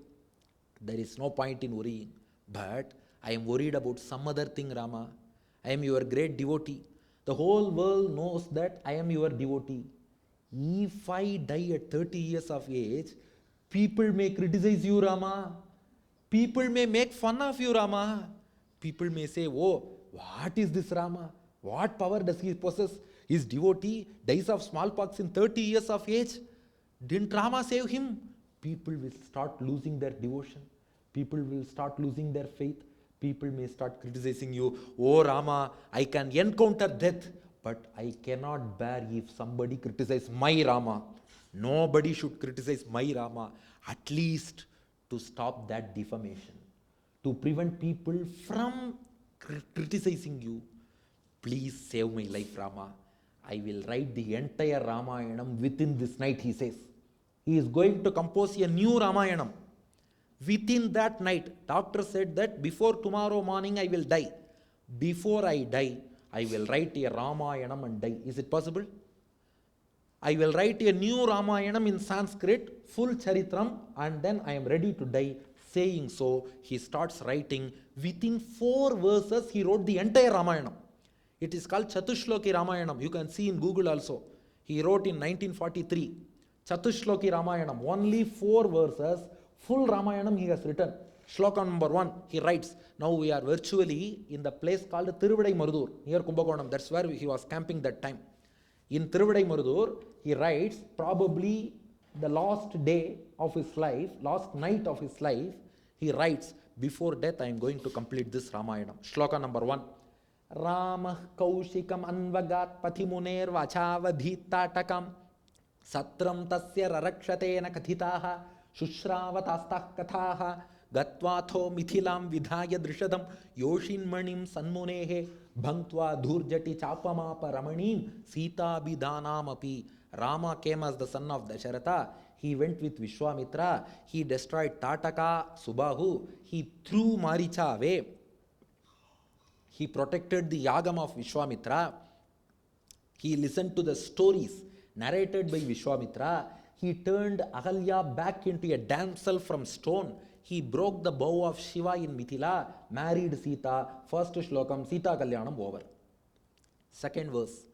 There is no point in worrying. But I am worried about some other thing, Rama. I am your great devotee. The whole world knows that I am your devotee. If I die at 30 years of age, people may criticize you, Rama. People may make fun of you, Rama. People may say, oh, what is this Rama? What power does he possess? His devotee dies of smallpox in 30 years of age. Didn't Rama save him? People will start losing their devotion. People will start losing their faith. People may start criticizing you. Oh Rama, I can encounter death, but I cannot bear if somebody criticizes my Rama. Nobody should criticize my Rama, at least to stop that defamation, to prevent people from criticizing you. Please save my life, Rama. I will write the entire Ramayanam within this night, he says. He is going to compose a new Ramayanam. Within that night, doctor said that before tomorrow morning I will die. Before I die, I will write a Ramayanam and die. Is it possible? I will write a new Ramayanam in Sanskrit, full Charitram, and then I am ready to die. Saying so, he starts writing. Within 4 verses, he wrote the entire Ramayanam. It is called Chatushloki Ramayanam. You can see in Google also. He wrote in 1943. Chatushloki Ramayanam. Only 4 verses. Full Ramayanam he has written. Shloka number 1, he writes. Now we are virtually in the place called Tiruvadai Marudur, near Kumbakonam. That's where he was camping that time. In Tiruvadai Marudur, he writes probably the last day of his life, last night of his life, he writes, before death I am going to complete this Ramayanam. Shloka number 1. Rama Kaushikam Anvagat Pathimuner Vachavadhitatakam Satram Tasya Rarakshatena Kathitaha Shushravatastah Kathaha Gatvatho Mithilam Vidhaya Drishadam Yoshinmanim Sanmunehe Bhangtva Dhurjati Chapamapa Ramanim Sita Bidhanamapi. Rama came as the son of Dasharatha. He went with Vishwamitra. He destroyed Tataka, Subahu. He threw Maricha away. He protected the Yagam of Vishwamitra. He listened to the stories narrated by Vishwamitra. He turned Ahalya back into a damsel from stone. He broke the bow of Shiva in Mithila, married Sita. First shlokam, Sita Kalyanam over. Second verse.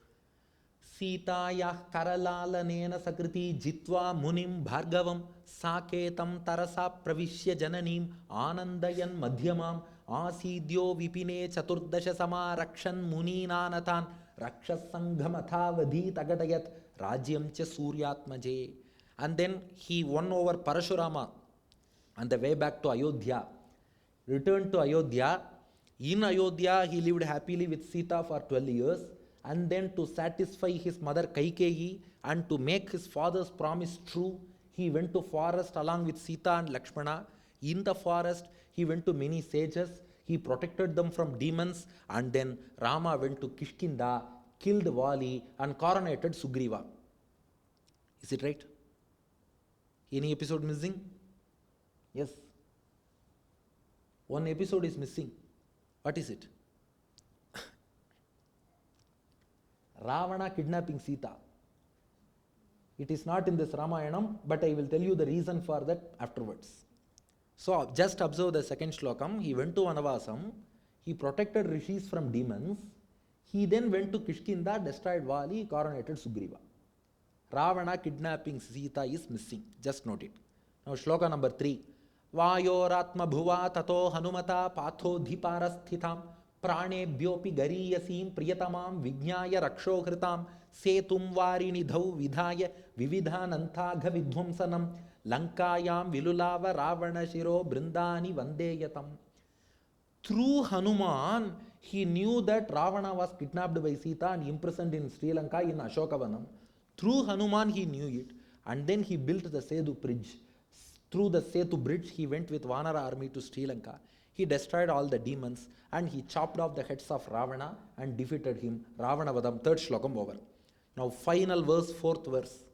Sitaya Karalalanena Sakriti Jitva Munim Bhargavam Saketam Tarasa Pravishya Jananim Anandayan Madhyamam Asidyo Vipine Chaturdasha Sama Rakshan Muninanatan Rakshasanghamatha Vadhi Tagadayat Rajyam Cha Suryatmaje. And then he won over Parashurama on the way back to Ayodhya. Returned to Ayodhya. In Ayodhya, he lived happily with Sita for 12 years, and then to satisfy his mother Kaikeyi and to make his father's promise true, he went to forest along with Sita and Lakshmana. In the forest, he went to many sages, he protected them from demons, and then Rama went to Kishkinda, killed Vali, and coronated Sugriva. Is it right? Any episode missing? Yes. One episode is missing. What is it? Ravana kidnapping Sita. It is not in this Ramayanam, but I will tell you the reason for that afterwards. So just observe the second shlokam. He went to Vanavasam. He protected rishis from demons. He then went to Kishkinda, destroyed Vali, coronated Sugriva. Ravana kidnapping Sita is missing. Just note it. Now shloka number 3. Vayoratma bhuva tato hanumata patho dhiparasthitam pranebhyopi gariyasim priyatamam vijnaya rakshohritam setum varinidhau vidhaya vividhanantagha vidhvamsanam lankayam vilulava ravana shiro brindani vandeyatam. Through Hanuman, he knew that Ravana was kidnapped by Sita and imprisoned in Sri Lanka in Ashokavanam. Through Hanuman, he knew it, and then he built the Setu bridge. Through the Setu bridge, he went with Vanara army to Sri Lanka. He destroyed all the demons, and he chopped off the heads of Ravana and defeated him. Ravana Vadam, third shlokam over. Now final verse, fourth verse.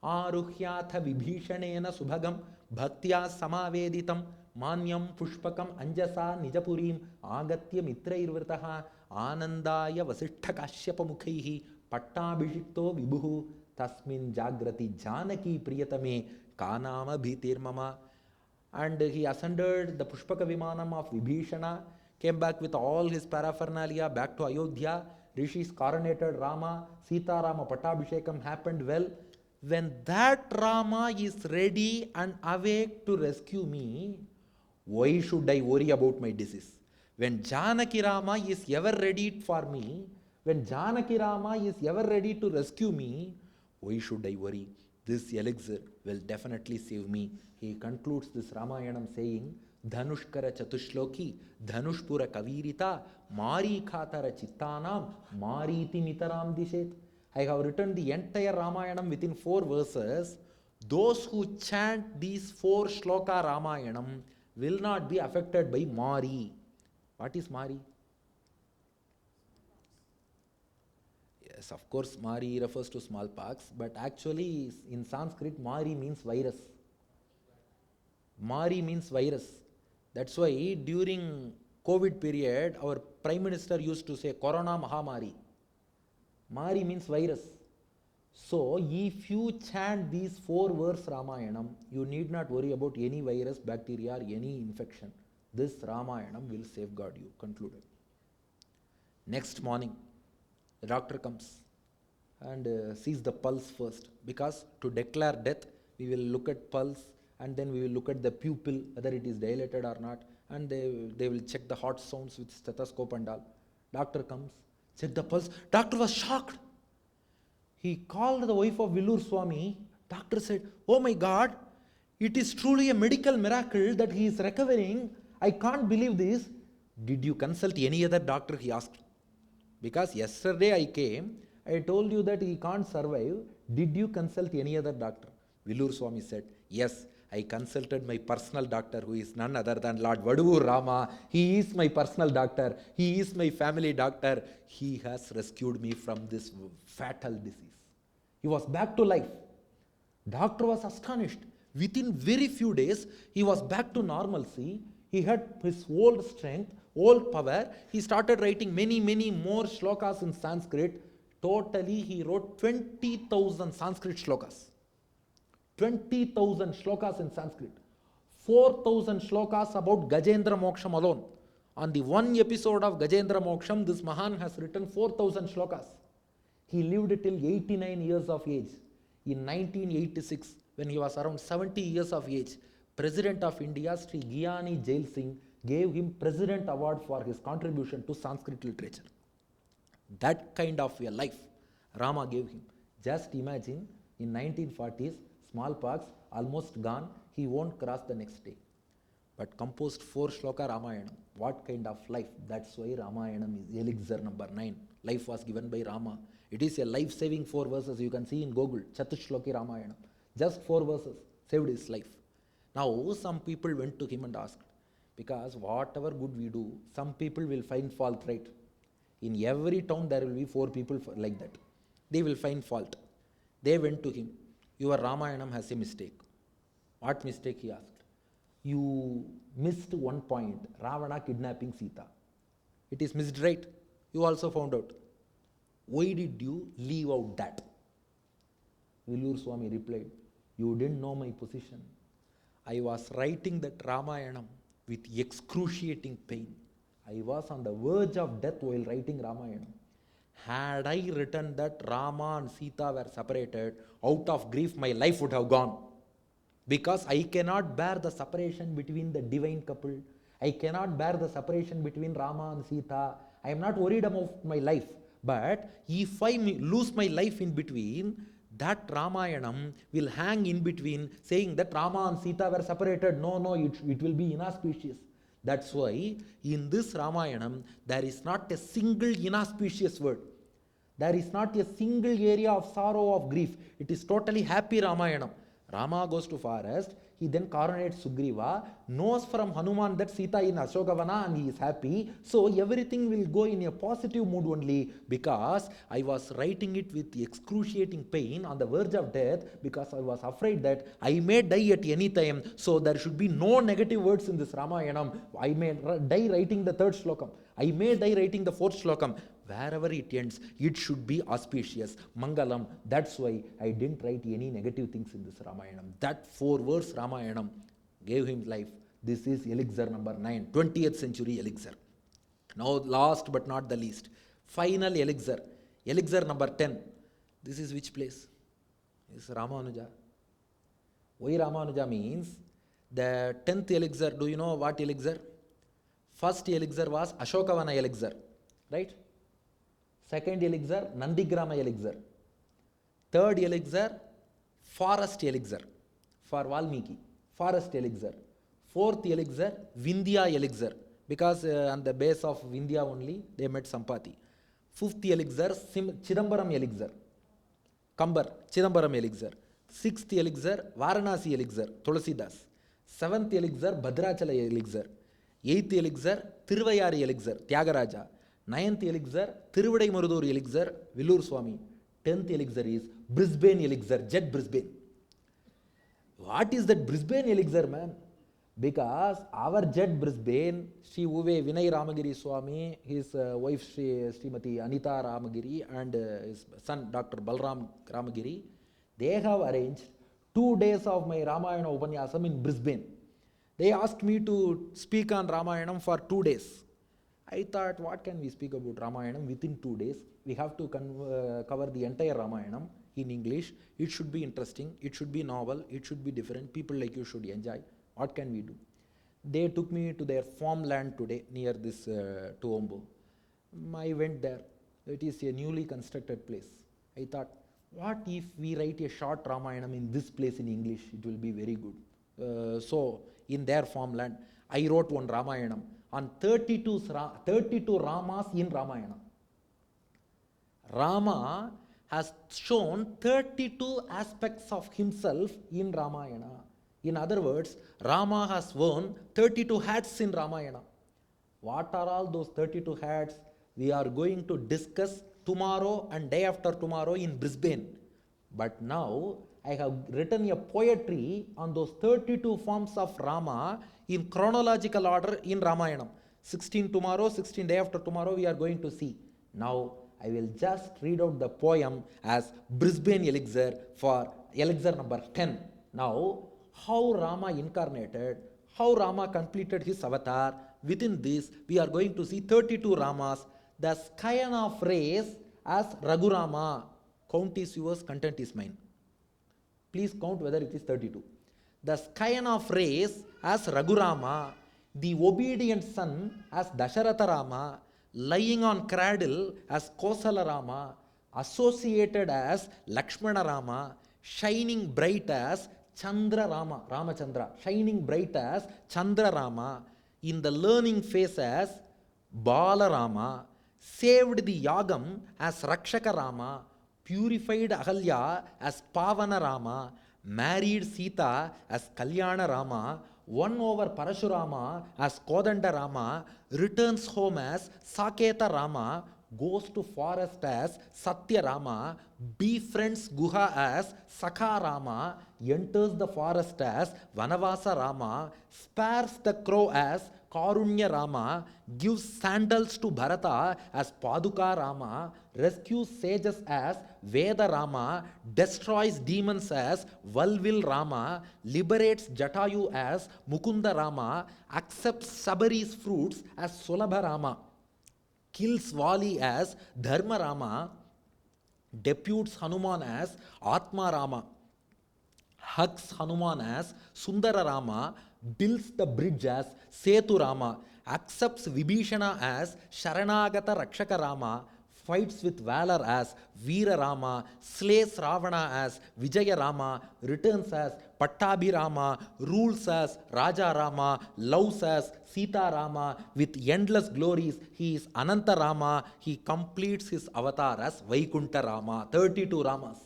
Aruhyatha vibhishanena subhagam bhaktya samaveditam manyam pushpakam anjasa nijapurim agatya mitrairvrtaha anandaya vasishtha kashyapa mukhaihi pattabhishikto vibhuhu tasmin jagrati janaki priyatame kanama bhitirmama. And he ascended the Pushpaka Vimanam of Vibhishana, came back with all his paraphernalia back to Ayodhya. Rishis coronated Rama, Sita Rama Pattabhishekam happened well. When that Rama is ready and awake to rescue me, why should I worry about my disease? When Janaki Rama is ever ready for me, when Janaki Rama is ever ready to rescue me, why should I worry? This elixir will definitely save me. He concludes this Ramayanam saying, Dhanushkara Chatushloki, Dhanushpura Kavirita, Mari Khatara Chittanam, Mariti Mitaram Dishet. I have written the entire Ramayanam within 4 verses. Those who chant these 4 shloka Ramayanam will not be affected by Mari. What is Mari? Yes, of course, Mari refers to smallpox, but actually in Sanskrit, Mari means virus. Mari means virus. That's why during COVID period, our Prime Minister used to say Corona Mahamari. Mari means virus. So, if you chant these 4 verse Ramayanam, you need not worry about any virus, bacteria or any infection. This Ramayanam will safeguard you. Concluded. Next morning, the doctor comes and sees the pulse first, because to declare death, we will look at pulse and then we will look at the pupil, whether it is dilated or not, and they will check the heart sounds with stethoscope and all. Doctor comes, check the pulse. Doctor was shocked. He called the wife of Villur Swami. Doctor said, "Oh my God, it is truly a medical miracle that he is recovering. I can't believe this." Did you consult any other doctor? He asked. Because yesterday I came, I told you that he can't survive. Did you consult any other doctor? Villur Swami said, "Yes, I consulted my personal doctor, who is none other than Lord Vaduvur Rama. He is my personal doctor. He is my family doctor. He has rescued me from this fatal disease." He was back to life. Doctor was astonished. Within very few days, he was back to normalcy. He had his old strength, old power. He started writing many, many more shlokas in Sanskrit. Totally, he wrote 20,000 Sanskrit shlokas. 20,000 shlokas in Sanskrit. 4,000 shlokas about Gajendra Moksham alone. On the one episode of Gajendra Moksham, this Mahan has written 4,000 shlokas. He lived till 89 years of age. In 1986, when he was around 70 years of age, President of India, Sri Gyani Jail Singh, gave him President Award for his contribution to Sanskrit literature. That kind of a life Rama gave him. Just imagine, in 1940s, smallpox almost gone, he won't cross the next day. but composed 4 shloka Ramayana. What kind of life? That's why Ramayanam is elixir number 9. Life was given by Rama. It is a life-saving 4 verses. You can see in Google, Chatushloki Ramayana. Just 4 verses saved his life. Now, some people went to him and asked, because whatever good we do, some people will find fault, right? In every town, there will be 4 people like that. They will find fault. They went to him. Your Ramayanam has a mistake. What mistake, he asked. You missed one point, Ravana kidnapping Sita. It is missed, right? You also found out. Why did you leave out that? Villur Swami replied, you didn't know my position. I was writing that Ramayanam with excruciating pain. I was on the verge of death while writing Ramayanam. Had I written that Rama and Sita were separated, out of grief my life would have gone. Because I cannot bear the separation between the divine couple. I cannot bear the separation between Rama and Sita. I am not worried about my life. But if I lose my life in between, that Ramayanam will hang in between saying that Rama and Sita were separated. No, it will be inauspicious. That's why in this Ramayanam, there is not a single inauspicious word. There is not a single area of sorrow, of grief. It is totally happy Ramayanam. Rama goes to forest, he then coronates Sugriva, knows from Hanuman that Sita is in Ashokavana and he is happy. So everything will go in a positive mood only, because I was writing it with excruciating pain on the verge of death, because I was afraid that I may die at any time. So there should be no negative words in this Ramayanam. I may die writing the 3rd shlokam. I may die writing the 4th shlokam. Wherever it ends, it should be auspicious, Mangalam. That's why I didn't write any negative things in this Ramayanam. That 4-verse Ramayanam gave him life. This is elixir number 9, 20th century elixir. Now, last but not the least, final elixir, elixir number 10. This is which place? This is Ramanuja. Why Ramanuja means the 10th elixir. Do you know what elixir? First elixir was Ashokavana elixir, right? Second elixir, Nandigrama elixir. Third elixir, forest elixir for Valmiki, forest elixir. Fourth elixir, Vindhya elixir, because on the base of Vindhya only they met Sampati. Fifth elixir, Chidambaram elixir, Kambar, Chidambaram elixir. Sixth elixir, Varanasi elixir, Tulasidas. Seventh elixir, Bhadrachala elixir. Eighth elixir, Tiruvayari elixir, Tyagaraja. 9th elixir, Tiruvadai Marudur elixir, Villur Swami. 10th elixir is Brisbane elixir, Jet Brisbane. What is that Brisbane elixir, man? Because our Jet Brisbane, Sri Uve Vinay Ramagiri Swami, his wife Srimati Anita Ramagiri, and his son Dr Balram Ramagiri, they have arranged 2 days of my Ramayana Upanyasam in Brisbane. They asked me to speak on Ramayanam for 2 days. I thought, what can we speak about Ramayanam within 2 days? We have to cover the entire Ramayanam in English. It should be interesting, it should be novel, it should be different. People like you should enjoy. What can we do? They took me to their farmland today near this Toowoomba. I went there. It is a newly constructed place. I thought, what if we write a short Ramayanam in this place in English? It will be very good. So, in their farmland, I wrote one Ramayanam on 32 Ramas in Ramayana. Rama has shown 32 aspects of himself in Ramayana. In other words, Rama has worn 32 hats in Ramayana. What are all those 32 hats? We are going to discuss tomorrow and day after tomorrow in Brisbane. But now, I have written a poetry on those 32 forms of Rama in chronological order in Ramayana. 16 tomorrow, 16 day after tomorrow we are going to see. Now, I will just read out the poem as Brisbane elixir for elixir number 10. Now, how Rama incarnated, how Rama completed his avatar. Within this, we are going to see 32 Ramas. The scion of race as Raghurama. Count is yours, content is mine. Please count whether it is 32. The scion of race as Raghurama, the obedient son as Dasharatha Rama, lying on cradle as Kosala Rama, associated as Lakshmana Rama, shining bright as Chandra Rama, Ramachandra, shining bright as Chandra Rama, in the learning phase as Bala Rama, saved the Yagam as Rakshaka Rama, purified Ahalya as Pavana Rama, married Sita as Kalyana Rama, won over Parashurama as Kodanda Rama, returns home as Saketa Rama, goes to forest as Satya Rama, befriends Guha as Sakha Rama, enters the forest as Vanavasa Rama, spares the crow as Karunya Rama, gives sandals to Bharata as Paduka Rama, rescues sages as Veda Rama, destroys demons as Valvil Rama, liberates Jatayu as Mukunda Rama, accepts Sabari's fruits as Sulabha Rama, kills Vali as Dharma Rama, deputes Hanuman as Atma Rama, hugs Hanuman as Sundara Rama, builds the bridge as Setu Rama, accepts Vibhishana as Sharanagata Rakshaka Rama, fights with valor as Veera Rama, slays Ravana as Vijaya Rama, returns as Pattabhi Rama, rules as Raja Rama, loves as Sita Rama, with endless glories he is Ananta Rama, he completes his avatar as Vaikunta Rama, 32 Ramas.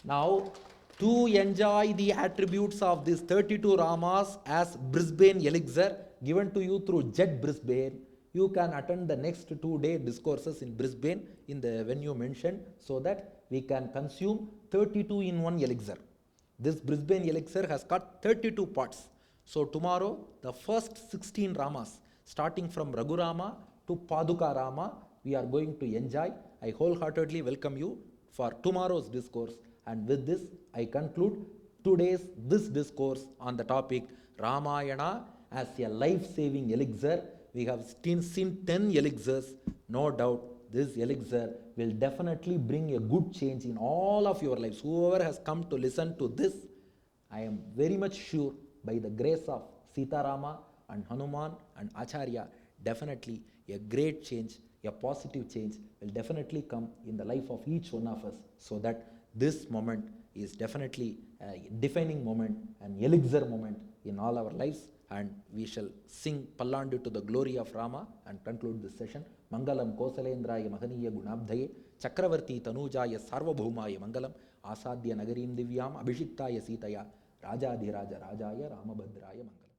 Now, to enjoy the attributes of these 32 Ramas as Brisbane elixir given to you through Jet Brisbane, you can attend the next 2-day discourses in Brisbane in the venue mentioned so that we can consume 32 in 1 elixir. This Brisbane elixir has got 32 parts. So tomorrow, the first 16 Ramas, starting from Raghurama to Paduka Rama, we are going to enjoy. I wholeheartedly welcome you for tomorrow's discourse. And with this, I conclude this discourse on the topic Ramayana as a life-saving elixir. We have seen 10 elixirs. No doubt this elixir will definitely bring a good change in all of your lives. Whoever has come to listen to this, I am very much sure by the grace of Sita Rama and Hanuman and Acharya, definitely a great change, a positive change will definitely come in the life of each one of us, so that this moment is definitely a defining moment, an elixir moment in all our lives. And we shall sing Pallandu to the glory of Rama and conclude this session. Mangalam Kosalendraya Mahaniya Gunabdhaye Chakravarti Tanujaya Sarvabhaumaya Mangalam Asadhya Nagarim Divyam Abhishiktaya Sitaya Rajadhiraja Rajaya Ramabhadraya Mangalam.